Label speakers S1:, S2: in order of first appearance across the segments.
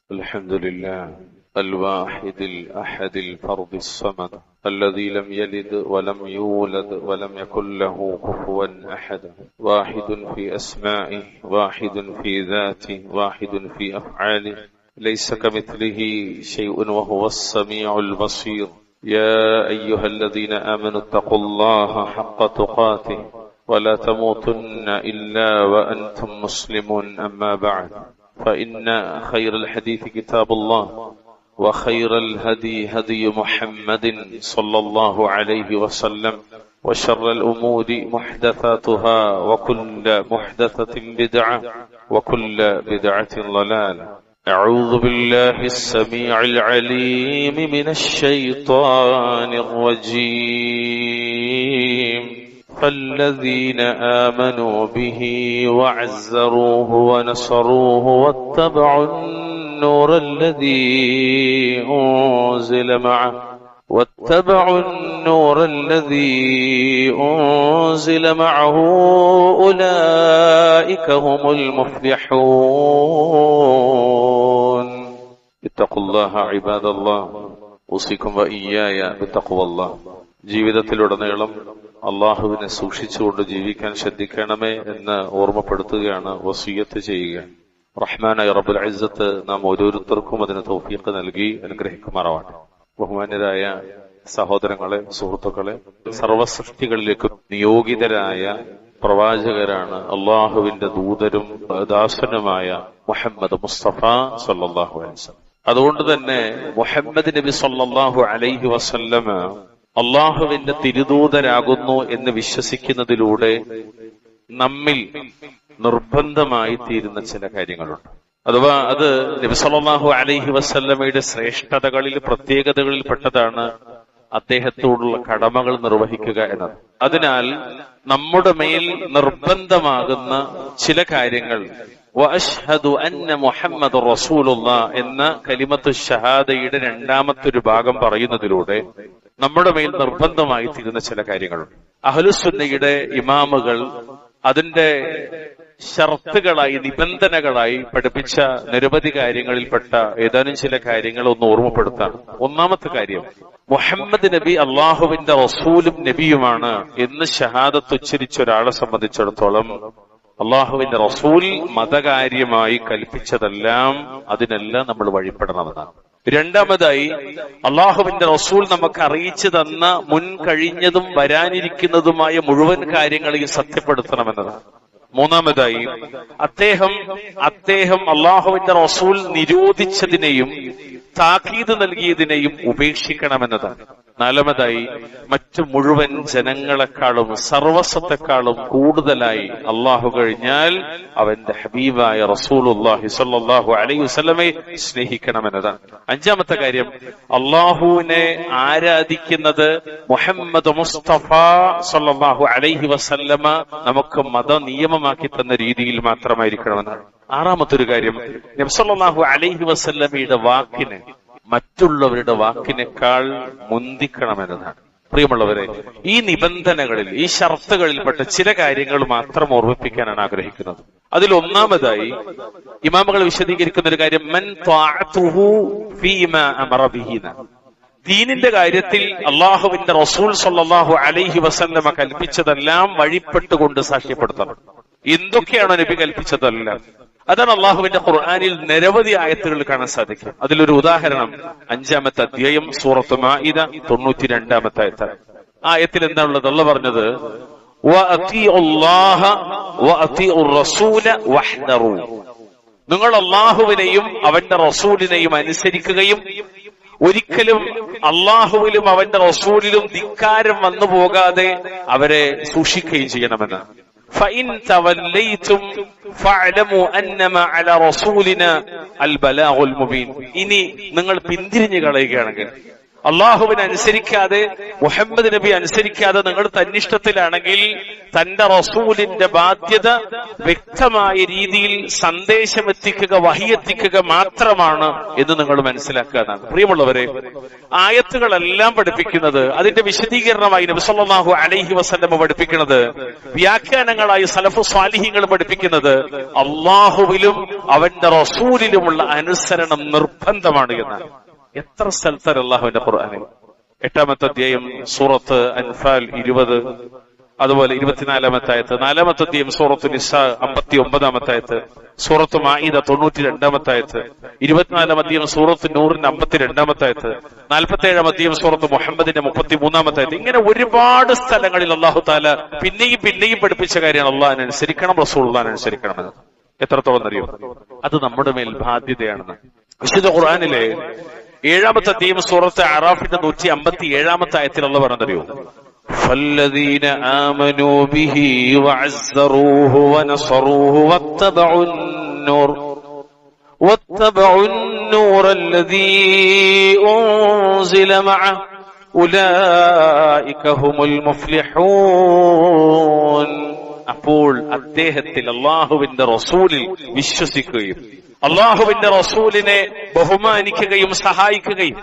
S1: الحمد لله الواحد الأحد الفرد الصمد الذي لم يلد ولم يولد ولم يكن له كفوا أحد، واحد في أسمائه، واحد في ذاته، واحد في أفعاله، ليس كمثله شيء وهو السميع البصير. يا أيها الذين آمنوا اتقوا الله حق تقاته ولا تموتن إلا وأنتم مسلمون. أما بعد، فإن خير الحديث كتاب الله، وخير الهدي هدي محمد صلى الله عليه وسلم، وشر الأمور محدثاتها، وكل محدثة بدعة، وكل بدعة ضلالة. أعوذ بالله السميع العليم من الشيطان الرجيم. فالذين آمنوا به وعزروه ونصروه واتبعوا النور الذي أنزل معه أولئك هم المفلحون. اتقوا الله عباد الله، أوصيكم وإياي بتقوى الله. ജീവിതത്തിലുടനീളം അള്ളാഹുവിനെ സൂക്ഷിച്ചുകൊണ്ട് ജീവിക്കാൻ ശ്രദ്ധിക്കണമേ എന്ന് ഓർമ്മപ്പെടുത്തുകയാണ്, വസിയ്യത്ത് ചെയ്യുക. റഹ്മാനായ റബ്ബുൽ ഇസ്സത്ത് നാം ഓരോരുത്തർക്കും അതിന് തൗഫീഖ് നൽകി അനുഗ്രഹിക്കുമാറാവട്ടെ. ബഹുമാന്യരായ സഹോദരങ്ങളെ, സുഹൃത്തുക്കളെ, സർവസൃഷ്ടികളിലേക്കും നിയോഗിതരായ പ്രവാചകരാണ് അള്ളാഹുവിന്റെ ദൂതരും ദാസനുമായ മുഹമ്മദ് മുസ്തഫ സല്ലല്ലാഹു അലൈഹി വസല്ലം. അതുകൊണ്ട് തന്നെ മുഹമ്മദ് നബി സല്ലല്ലാഹു അലൈഹി വസല്ലമ അള്ളാഹുവിന്റെ തിരുദൂതരാകുന്നു എന്ന് വിശ്വസിക്കുന്നതിലൂടെ നമ്മിൽ നിർബന്ധമായി തീരുന്ന ചില കാര്യങ്ങളുണ്ട്. അഥവാ അത് നബി സല്ലല്ലാഹു അലൈഹി വസല്ലമയുടെ ശ്രേഷ്ഠതകളിൽ, പ്രത്യേകതകളിൽ പെട്ടതാണ് അദ്ദേഹത്തോടുള്ള കടമകൾ നിർവഹിക്കുക എന്നത്. അതിനാൽ നമ്മുടെ മേൽ നിർബന്ധമാകുന്ന ചില കാര്യങ്ങൾ, വഅശ്ഹദു അന്ന മുഹമ്മദ് റസൂലുള്ളാഹ് എന്ന കലിമത്തു ഷഹാദയുടെ രണ്ടാമത്തൊരു ഭാഗം പറയുന്നതിലൂടെ നമ്മുടെ മേൽ നിർബന്ധമായി തീരുന്ന ചില കാര്യങ്ങളുണ്ട്. അഹ്ലുസുന്നയുടെ ഇമാമുകൾ അതിന്റെ ഷർത്തുകളായി, നിബന്ധനകളായി പഠിപ്പിച്ച നിരവധി കാര്യങ്ങളിൽപ്പെട്ട ഏതാനും ചില കാര്യങ്ങൾ ഒന്ന് ഓർമ്മപ്പെടുത്താണ്. ഒന്നാമത്തെ കാര്യം, മുഹമ്മദ് നബി അള്ളാഹുവിന്റെ റസൂലും നബിയുമാണ് എന്ന് ഷഹാദത്ത് ഉച്ചരിച്ച ഒരാളെ സംബന്ധിച്ചിടത്തോളം അള്ളാഹുവിന്റെ റസൂൽ മതകാര്യമായി കൽപ്പിച്ചതെല്ലാം അതിനെല്ലാം നമ്മൾ വഴിപ്പെടണമെന്നാണ്. രണ്ടാമതായി, അള്ളാഹുവിന്റെ റസൂൽ നമുക്ക് അറിയിച്ചു തന്ന മുൻ കഴിഞ്ഞതും വരാനിരിക്കുന്നതുമായ മുഴുവൻ കാര്യങ്ങളെയും സത്യപ്പെടുത്തണമെന്നതാണ്. മൂന്നാമതായി, അദ്ദേഹം അള്ളാഹുവിന്റെ റസൂൽ നിരോധിച്ചതിനെയും താക്കീത് നൽകിയതിനെയും ഉപേക്ഷിക്കണമെന്നതാണ്. നാലാമതായി, മറ്റു മുഴുവൻ ജനങ്ങളെക്കാളും സർവസ്വത്തെക്കാളും കൂടുതലായി അള്ളാഹു കഴിഞ്ഞാൽ അവന്റെ ഹബീബായ റസൂലുള്ളാഹി സ്വല്ലല്ലാഹു അലൈഹി വസല്ലമയെ സ്നേഹിക്കണമെന്നതാണ്. അഞ്ചാമത്തെ കാര്യം, അള്ളാഹുവിനെ ആരാധിക്കുന്നത് മുഹമ്മദ് മുസ്തഫ സ്വല്ലല്ലാഹു അലൈഹി വസല്ലമ നമുക്ക് മത നിയമമാക്കി തന്ന രീതിയിൽ മാത്രമായിരിക്കണമെന്നാണ്. ആറാമത്തൊരു കാര്യം, നബി സല്ലല്ലാഹു അലൈഹി വസല്ലമയുടെ വാക്കിന് മറ്റുള്ളവരുടെ വാക്കിനേക്കാൾ മുന്തിക്കണമെന്നതാണ്. പ്രിയമുള്ളവരെ, ഈ നിബന്ധനകളിൽ, ഈ ഷർത്തുകളിൽപ്പെട്ട ചില കാര്യങ്ങൾ മാത്രം ഓർമ്മിപ്പിക്കാനാണ് ആഗ്രഹിക്കുന്നത്. അതിൽ ഒന്നാമതായി ഇമാമുകൾ വിശദീകരിക്കുന്ന ഒരു കാര്യം, മൻ ത്വാഅതുഹു ഫീമാ അമറ ബിഹി. ദീനിന്റെ കാര്യത്തിൽ അള്ളാഹുവിന്റെ റസൂൽ സ്വല്ലല്ലാഹു അലൈഹി വസല്ലമ കൽപ്പിച്ചതെല്ലാം വഴിപ്പെട്ടുകൊണ്ട് സാക്ഷ്യപ്പെടുത്തണം. എന്തൊക്കെയാണോ നബി കൽപ്പിച്ചതെല്ലാം, അതാണ് അള്ളാഹുവിന്റെ ഖുർആനിൽ നിരവധി ആയത്തുകൾ കാണാൻ സാധിക്കും. അതിലൊരു ഉദാഹരണം 5-ാമത്തെ അധ്യായം സൂറത്ത് മാഇദ 92-ാമത്തെ ആയത്താണ്. ആ ആയത്തിൽ എന്താണുള്ളത്? അല്ലാഹു പറഞ്ഞത്, വഅതിഉല്ലാഹ വഅതിഉർ റസൂല വഹ്ദറു. നിങ്ങൾ അള്ളാഹുവിനെയും അവന്റെ റസൂലിനെയും അനുസരിക്കുകയും ഒരിക്കലും അള്ളാഹുവിലും അവന്റെ റസൂലിലും ധിക്കാരം വന്നു പോകാതെ അവരെ സൂക്ഷിക്കുകയും ചെയ്യണമെന്ന്. فإن توليتم فاعلموا أنما على رسولنا البلاغ المبين. ഇനി നിങ്ങൾ പിന്തിരിഞ്ഞു കളയുകയാണെങ്കിൽ, അള്ളാഹുവിനെ അനുസരിക്കാതെ മുഹമ്മദ് നബി അനുസരിക്കാതെ നിങ്ങൾ തന്നിഷ്ടത്തിലാണെങ്കിൽ തന്റെ റസൂലിന്റെ ബാധ്യത വ്യക്തമായ രീതിയിൽ സന്ദേശമെത്തിക്കുക, വഹിയെത്തിക്കുക മാത്രമാണ് എന്ന് നിങ്ങൾ മനസ്സിലാക്കുക എന്നാണ്. പ്രിയമുള്ളവരെ, ആയത്തുകളെല്ലാം പഠിപ്പിക്കുന്നത്, അതിന്റെ വിശദീകരണമായി നബി സല്ലല്ലാഹു അലൈഹി വസല്ലം പഠിപ്പിക്കുന്നത്, വ്യാഖ്യാനങ്ങളായി സലഫു സ്വാലിഹീങ്ങൾ പഠിപ്പിക്കുന്നത് അള്ളാഹുവിലും അവന്റെ റസൂലിലുമുള്ള അനുസരണം നിർബന്ധമാണ് എന്നാണ്. എത്ര സ്ഥലത്താണ് അല്ലാഹുവിന്റെ ഖുർആനിൽ? 8-ാമത്തെ അധ്യായം സൂറത്ത് അൻഫാൽ 20, അതുപോലെ 24-ാമത്തെ ആയത്ത്, 4-ാമത്തെ അധ്യായം സൂറത്ത് നിസാ 59-ാമത്തെ ആയത്ത്, സൂറത്ത് മാഇദ 92-ാമത്തെ ആയത്ത്, 24-ാം അധ്യായം സൂറത്ത് നൂറിന്റെ 52-ാമത്തെ ആയത്ത്, 47-ാം അധ്യായം സൂറത്ത് മുഹമ്മദിന്റെ 33-ാമത്തെ ആയത്ത്. ഇങ്ങനെ ഒരുപാട് സ്ഥലങ്ങളിൽ അല്ലാഹു തആല പിന്നെയും പഠിപ്പിച്ച കാര്യമാണ് അള്ളാഹിനെ അനുസരിക്കണം, റസൂലുള്ളാഹിനെ അനുസരിക്കണമെന്ന്. എത്രത്തോളം അറിയോ? അത് നമ്മുടെ മേൽ ബാധ്യതയാണെന്ന് വിശുദ്ധ ഖുർആനിലെ 7-ാമത്തെ അധ്യായം സൂറത്ത് അറാഫിന്റെ 157-ാമത്തെ ആയത്തിൽ അല്ലാഹു പറഞ്ഞറിയോ, فالذين آمنوا به وعزروه ونصروه واتبعوا النور الذي أنزل معه أولئك هم المفلحون. അപ്പോൾ അദ്ദേഹത്തിൽ അള്ളാഹുവിന്റെ റസൂലിൽ വിശ്വസിക്കുകയും അള്ളാഹുവിന്റെ റസൂലിനെ ബഹുമാനിക്കുകയും സഹായിക്കുകയും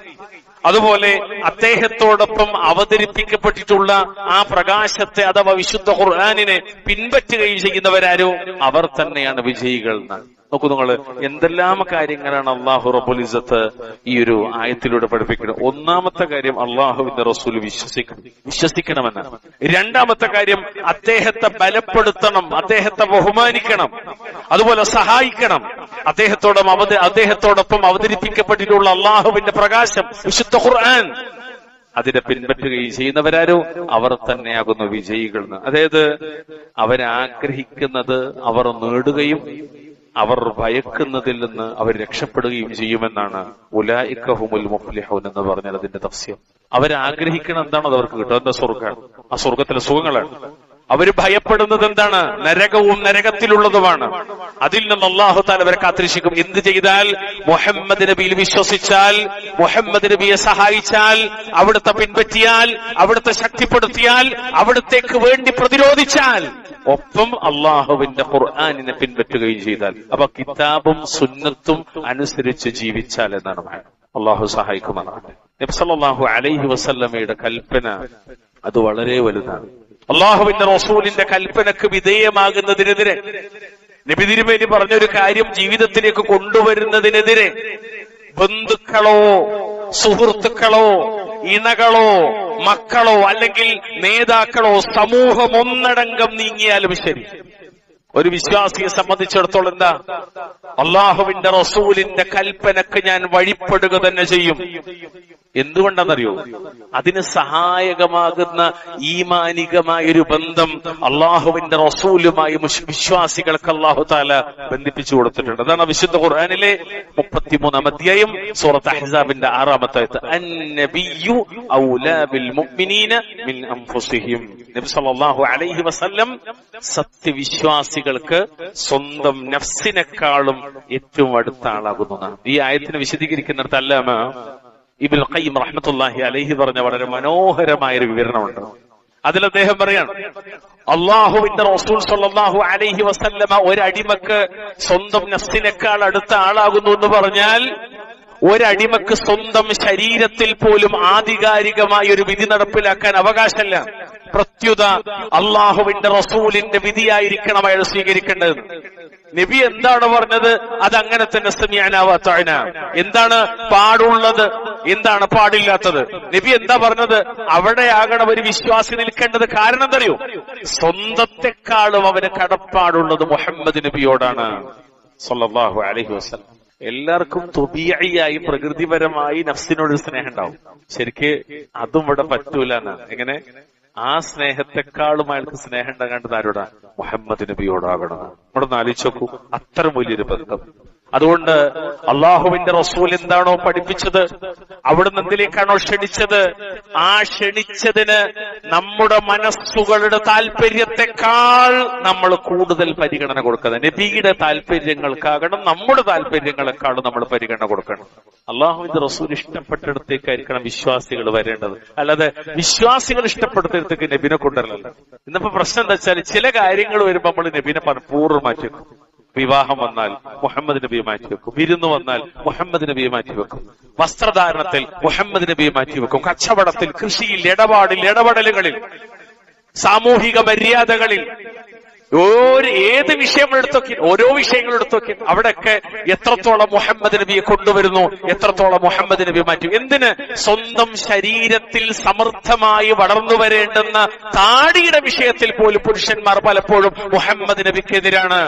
S1: അതുപോലെ അദ്ദേഹത്തോടൊപ്പം അവതരിപ്പിക്കപ്പെട്ടിട്ടുള്ള ആ പ്രകാശത്തെ അഥവാ വിശുദ്ധ ഖുർആനിനെ പിൻപറ്റുകയും ചെയ്യുന്നവരാരോ അവർ തന്നെയാണ് വിജയികൾ എന്നാണ്. നോക്കൂ നിങ്ങൾ, എന്തെല്ലാം കാര്യങ്ങളാണ് അള്ളാഹു റബ്ബുൽ ഇസ്സത്ത് ഈ ഒരു ആയത്തിലൂടെ പഠിപ്പിക്കുന്നത്. ഒന്നാമത്തെ കാര്യം അള്ളാഹുവിന്റെ റസൂൽ വിശ്വസിക്കണമെന്നാണ്. 2-ാമത്തെ കാര്യം അദ്ദേഹത്തെ ബലപ്പെടുത്തണം, അദ്ദേഹത്തെ ബഹുമാനിക്കണം, അതുപോലെ സഹായിക്കണം. അദ്ദേഹത്തോടൊപ്പം അവതരിപ്പിക്കപ്പെട്ടിട്ടുള്ള അള്ളാഹുവിന്റെ പ്രകാശം വിശുദ്ധ ഖുർആൻ അതിനെ പിൻപറ്റുകയും ചെയ്യുന്നവരാരോ അവർ തന്നെയാകുന്നു വിജയികൾ. അതായത് അവരാഗ്രഹിക്കുന്നത് അവർ നേടുകയും അവർ ഭയക്കുന്നതിൽ നിന്ന് അവർ രക്ഷപ്പെടുകയും ചെയ്യുമെന്നാണ് ഉലൈക ഹുമുൽ മുഫ്ലിഹൂൻ എന്ന് പറഞ്ഞാൽ അതിന്റെ തഫ്സീർ. അവരാഗ്രഹിക്കണം എന്താണ് അത് അവർക്ക് കിട്ടും. എന്താ? സ്വർഗ്ഗമാണ്. ആ സ്വർഗത്തിലെ സുഖങ്ങളാണ്. അവർ ഭയപ്പെടുന്നത് എന്താണ്? നരകവും നരകത്തിലുള്ളതുമാണ്. അതിൽ നിന്ന് അല്ലാഹു തആല അവരെ കാത്തിരക്ഷിക്കും. എന്ത് ചെയ്താൽ? മുഹമ്മദ് നബിയിൽ വിശ്വസിച്ചാൽ, മുഹമ്മദ് നബിയെ സഹായിച്ചാൽ, അവിടുത്തെ പിൻപറ്റിയാൽ, അവിടുത്തെ ശക്തിപ്പെടുത്തിയാൽ, അവിടത്തേക്ക് വേണ്ടി പ്രതിരോധിച്ചാൽ, ഒപ്പം അള്ളാഹുവിന്റെ ഖുർആനിനെ പിൻപറ്റുകയും ചെയ്താൽ, അപ്പൊ കിതാബും സുന്നത്തും അനുസരിച്ച് ജീവിച്ചാൽ എന്നാണ്. അള്ളാഹു സഹായിക്കുമാറാകട്ടെ. നബി സല്ലല്ലാഹു അലൈഹി വസല്ലമയുടെ കൽപ്പന അത് വളരെ വലുതാണ്. അള്ളാഹുവിന്റെ റസൂലിന്റെ കൽപ്പനക്ക് വിധേയമാകുന്നതിനെതിരെ, നബി തിരുമേനി പറഞ്ഞൊരു കാര്യം ജീവിതത്തിലേക്ക് കൊണ്ടുവരുന്നതിനെതിരെ ബന്ധുക്കളോ സുഹൃത്തുക്കളോ ഇണകളോ മക്കളോ അല്ലെങ്കിൽ നേതാക്കളോ സമൂഹം ഒന്നടങ്കം നീങ്ങിയാലും ശരി, ഒരു വിശ്വാസിയെ സംബന്ധിച്ചിടത്തോളം എന്താ? അള്ളാഹുവിന്റെ റസൂലിന്റെ കൽപ്പനക്ക് ഞാൻ വഴിപ്പെടുക തന്നെ ചെയ്യും. എന്തുകൊണ്ടാണെന്നറിയോ? അതിന് സഹായകമാകുന്ന ഈമാനികമായൊരു ബന്ധം അള്ളാഹുവിന്റെ റസൂലുമായി വിശ്വാസികൾക്ക് അല്ലാഹു തആല ബന്ധിപ്പിച്ചു കൊടുത്തിട്ടുണ്ട്. അതാണ് വിശുദ്ധ ഖുർആനിലെ 33-ാം അധ്യായം സൂറത്ത് അഹ്സാബിന്റെ 6-ാമത്തെ ആയത്ത്. അൻ-നബിയ്യു ഔലാ ബിൽ മുഅ്മിനീന മിൻ അൻഫുസിഹിം. നബി സല്ലല്ലാഹു അലൈഹി വസല്ലം സത്യവിശ്വാസികൾക്ക് സ്വന്തം നഫ്സിനെക്കാളും ഏറ്റവും അടുത്ത ആളാകുന്നു. ഈ ആയത്തിനെ വിശദീകരിക്കുന്നിടത്ത് അല്ലാമ ഇബ്നുൽ ഖയ്യിം റഹ്മത്തുള്ളാഹി അലൈഹി പറഞ്ഞ വളരെ മനോഹരമായൊരു വിവരണമുണ്ട്. അതിൽ അദ്ദേഹം പറയാണ്, അള്ളാഹുവിന്റെ റസൂൽ സ്വല്ലല്ലാഹു അലൈഹി വസല്ലമ ഒരടിമക്ക് സ്വന്തം നഫ്സിനേക്കാൾ അടുത്ത ആളാകുന്നു എന്ന് പറഞ്ഞാൽ, ഒരടിമക്ക് സ്വന്തം ശരീരത്തിൽ പോലും ആധികാരികമായ ഒരു വിധി നടപ്പിലാക്കാൻ അവകാശമില്ല. പ്രത്യുത അള്ളാഹുവിന്റെ റസൂലിന്റെ വിധിയായിരിക്കണം അയാൾ സ്വീകരിക്കേണ്ടത്. നബി എന്താണ് പറഞ്ഞത് അതങ്ങനെ തന്നെ സമിഅനാ വ അതഅനാ. എന്താണ് പാടുള്ളത്, എന്താണ് പാടില്ലാത്തത്, നബി എന്താ പറഞ്ഞത് അവിടെയാകണം ഒരു വിശ്വാസി നിൽക്കേണ്ടത്. കാരണം എന്തറിയോ? സ്വന്തത്തെക്കാളും അവന് കടപ്പാടുള്ളത് മുഹമ്മദ് നബിയോടാണ് സല്ലല്ലാഹു അലൈഹി വസല്ലം. എല്ലാവർക്കും തുബീഇയായി പ്രകൃതിപരമായി നഫ്സിനോട് സ്നേഹം ഉണ്ടാവും. ശരിക്ക് അതും ഇവിടെ പറ്റൂല എന്നാണ്. എങ്ങനെ? ആ സ്നേഹത്തെക്കാളും അയാൾക്ക് സ്നേഹം ഉണ്ടാകേണ്ടത് ആരോടാ? മുഹമ്മദ് നബിയോടാകണം. ഇവിടെ ആലോചിച്ച് നോക്കൂ, അത്ര വലിയൊരു ബന്ധം. അതുകൊണ്ട് അള്ളാഹുവിന്റെ റസൂൽ എന്താണോ പഠിപ്പിച്ചത്, അവിടുന്ന് എന്തിലേക്കാണോ ക്ഷണിച്ചത്, ആ ക്ഷണിച്ചതിന് നമ്മുടെ മനസ്സുകളുടെ താല്പര്യത്തെക്കാൾ നമ്മൾ കൂടുതൽ പരിഗണന കൊടുക്കുന്നത്. നബിയുടെ താല്പര്യങ്ങൾക്കാകണം നമ്മുടെ താല്പര്യങ്ങളെക്കാളും നമ്മൾ പരിഗണന കൊടുക്കണം. അള്ളാഹുവിന്റെ റസൂൽ ഇഷ്ടപ്പെട്ടിടത്തേക്കായിരിക്കണം വിശ്വാസികൾ വരേണ്ടത്, അല്ലാതെ വിശ്വാസികൾ ഇഷ്ടപ്പെടുത്തിടത്തേക്ക് നബിനെ കൊണ്ടുവരലല്ല. ഇന്നിപ്പോ പ്രശ്നം എന്താ വെച്ചാൽ ചില കാര്യങ്ങൾ വരുമ്പോൾ നമ്മൾ നബിനെ പൂർവ്വം മാറ്റിവെക്കും. വിവാഹം വന്നാൽ മുഹമ്മദ് നബിയെ മാറ്റിവെക്കും, വിരുന്ന് വന്നാൽ മുഹമ്മദ് നബിയെ മാറ്റിവെക്കും, വസ്ത്രധാരണത്തിൽ മുഹമ്മദ് നബിയെ മാറ്റിവെക്കും, കച്ചവടത്തിൽ, കൃഷിയിൽ, ഇടപെടലുകളിൽ, സാമൂഹിക മര്യാദകളിൽ, ഏത് വിഷയങ്ങൾ ഓരോ വിഷയങ്ങൾ എടുത്തു അവിടെയൊക്കെ എത്രത്തോളം മുഹമ്മദ് നബിയെ കൊണ്ടുവരുന്നു, എത്രത്തോളം മുഹമ്മദ് നബിയെ മാറ്റി. എന്തിന്? സ്വന്തം ശരീരത്തിൽ സമൃദ്ധമായി വളർന്നു വരേണ്ടുന്ന താടിയുടെ വിഷയത്തിൽ പോലും പുരുഷന്മാർ പലപ്പോഴും മുഹമ്മദ് നബിക്കെതിരാണ്.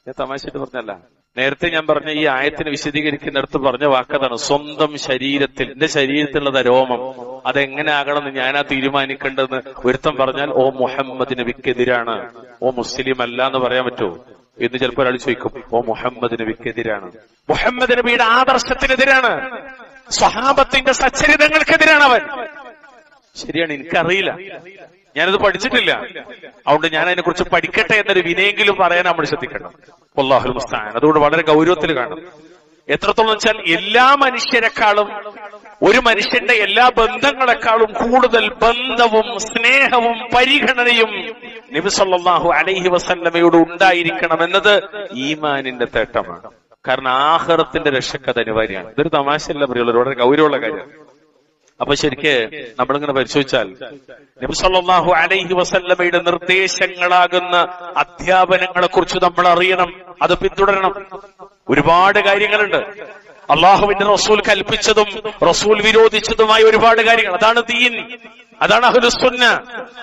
S1: ഞാൻ തമാശയായിട്ട് പറഞ്ഞല്ല, നേരത്തെ ഞാൻ പറഞ്ഞ ഈ ആയത്തിന് വിശദീകരിക്കുന്നിടത്ത് പറഞ്ഞ വാക്കതാണ് സ്വന്തം ശരീരത്തിൽ. എന്റെ ശരീരത്തിലുള്ളത് രോമം, അതെങ്ങനെ ആകണമെന്ന് ഞാനാ തീരുമാനിക്കേണ്ടതെന്ന് ഒരുത്തം പറഞ്ഞാൽ ഓ മുഹമ്മദ് നബിക്കെതിരാണ്, ഓ മുസ്ലിം അല്ല എന്ന് പറയാൻ പറ്റുമോ എന്ന് ചിലപ്പോൾ ഒരാൾ ചോദിക്കും. ഓ മുഹമ്മദ് നബിക്കെതിരാണ്, മുഹമ്മദ് നബിയുടെ ആദർശത്തിനെതിരാണ്, സ്വഹാബത്തിന്റെ സച്ചരിതങ്ങൾക്കെതിരാണ് അവൻ. ശരിയാണ്, എനിക്കറിയില്ല, ഞാനത് പഠിച്ചിട്ടില്ല, അതുകൊണ്ട് ഞാൻ അതിനെക്കുറിച്ച് പഠിക്കട്ടെ എന്നൊരു വിനയെങ്കിലും പറയാൻ നമ്മൾ ശ്രദ്ധിക്കണം. വല്ലാഹുൽ മുസ്തആൻ. അതുകൊണ്ട് വളരെ ഗൗരവത്തിൽ കാണും. എത്രത്തോളം വെച്ചാൽ എല്ലാ മനുഷ്യരെക്കാളും, ഒരു മനുഷ്യന്റെ എല്ലാ ബന്ധങ്ങളെക്കാളും കൂടുതൽ ബന്ധവും സ്നേഹവും പരിഗണനയും നബി സല്ലല്ലാഹു അലൈഹി വസല്ലമയോട് ഉണ്ടായിരിക്കണം എന്നത് ഈമാനിന്റെ തേട്ടമാണ്. കാരണം ആഖിറത്തിന്റെ രക്ഷക്കത് അനിവാര്യമാണ്. ഇതൊരു തമാശയല്ല പ്രിയമുള്ളവർ, വളരെ ഗൗരവമുള്ള കാര്യമാണ്. അപ്പൊ ശരിക്ക് നമ്മളിങ്ങനെ പരിശോധിച്ചാൽ നബി സല്ലല്ലാഹു അലൈഹി വസല്ലമയുടെ നിർദ്ദേശങ്ങളാകുന്ന അധ്യാപനങ്ങളെ കുറിച്ച് നമ്മൾ അറിയണം, അത് പിന്തുടരണം. ഒരുപാട് കാര്യങ്ങളുണ്ട്. അള്ളാഹുവിന്റെ റസൂൽ കൽപ്പിച്ചതും റസൂൽ വിരോധിച്ചതുമായ ഒരുപാട് കാര്യങ്ങൾ. അതാണ് ദീൻ, അതാണ് അഹ്ലുസുന്ന,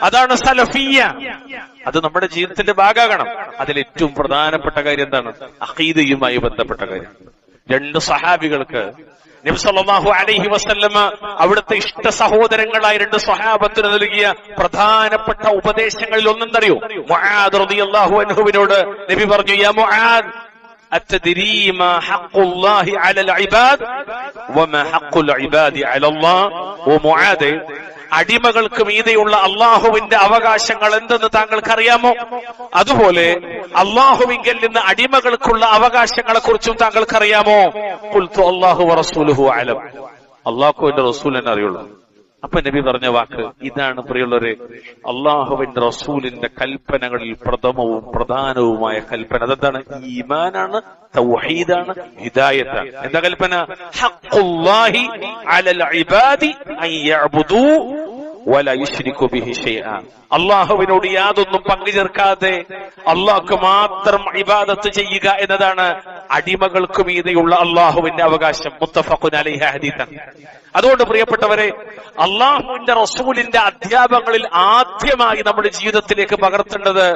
S1: അതാണ് സലഫിയ്യ. അത് നമ്മുടെ ജീവിതത്തിന്റെ ഭാഗമാകണം. അതിലേറ്റവും പ്രധാനപ്പെട്ട കാര്യം എന്താണ്? അഖീദയുമായി ബന്ധപ്പെട്ട കാര്യം. രണ്ട് സഹാബികൾക്ക് നബി സല്ലല്ലാഹു അലൈഹി വസല്ലമ അവിടുത്തെ ഇഷ്ട സഹോദരങ്ങളായ രണ്ട് സ്വഹാബത്തിന് നൽകിയ പ്രധാനപ്പെട്ട ഉപദേശങ്ങളിൽ ഒന്നെന്തറിയോ? മുആദ് റളിയല്ലാഹു അൻഹുവിനോട് നബി പറഞ്ഞു, യാ മുആദ് അത്തദ്രീ മാ ഹഖ്ഖുല്ലാഹി അലൽ ഇബാദ് വമാ ഹഖ്ഖുൽ ഇബാദി അലല്ലാഹ്. ഓ മുആദ്, അടിമകൾക്ക് മീതെയുള്ള അള്ളാഹുവിന്റെ അവകാശങ്ങൾ എന്തെന്ന് താങ്കൾക്കറിയാമോ? അതുപോലെ അള്ളാഹുവിങ്കിൽ നിന്ന് അടിമകൾക്കുള്ള അവകാശങ്ങളെ കുറിച്ചും താങ്കൾക്കറിയാമോ? ഖുൽതു അല്ലാഹു വറസൂലുഹു അലം. അള്ളാഹുവിന്റെ റസൂലിനെ അറിയുള്ളൂ. അപ്പൊ നബി പറഞ്ഞ വാക്ക് ഇതാണ് പ്രിയമുള്ളവരെ, അള്ളാഹുവിന്റെ റസൂലിന്റെ കൽപ്പനകളിൽ പ്രഥമവും പ്രധാനവുമായ കൽപ്പന അതെന്താണ്? ഈമാനാണ്, തൗഹീദാണ്, ഹിദായത്താണ്. എന്താ കൽപ്പന? ഹഖ്ഖുല്ലാഹി അലൽ ഇബാദി അൻ യഅ്ബുദൂ വലാ യുശ്രികൂ ബിഹി ശൈആ. അള്ളാഹുവിനോട് യാതൊന്നും പങ്കുചേർക്കാതെ അള്ളാഹ്ക്ക് മാത്രം ഇബാദത്ത് ചെയ്യുക എന്നതാണ് അടിമകൾക്ക് മീതെയുള്ള അള്ളാഹുവിന്റെ അവകാശം. മുത്തഫഖുൻ അലൈഹി ഹദീസാണ്. അതുകൊണ്ട് പ്രിയപ്പെട്ടവരെ, അള്ളാഹുവിന്റെ റസൂലിന്റെ അധ്യാപനങ്ങളിൽ ആദ്യമായി നമ്മുടെ ജീവിതത്തിലേക്ക് പകർത്തേണ്ടത്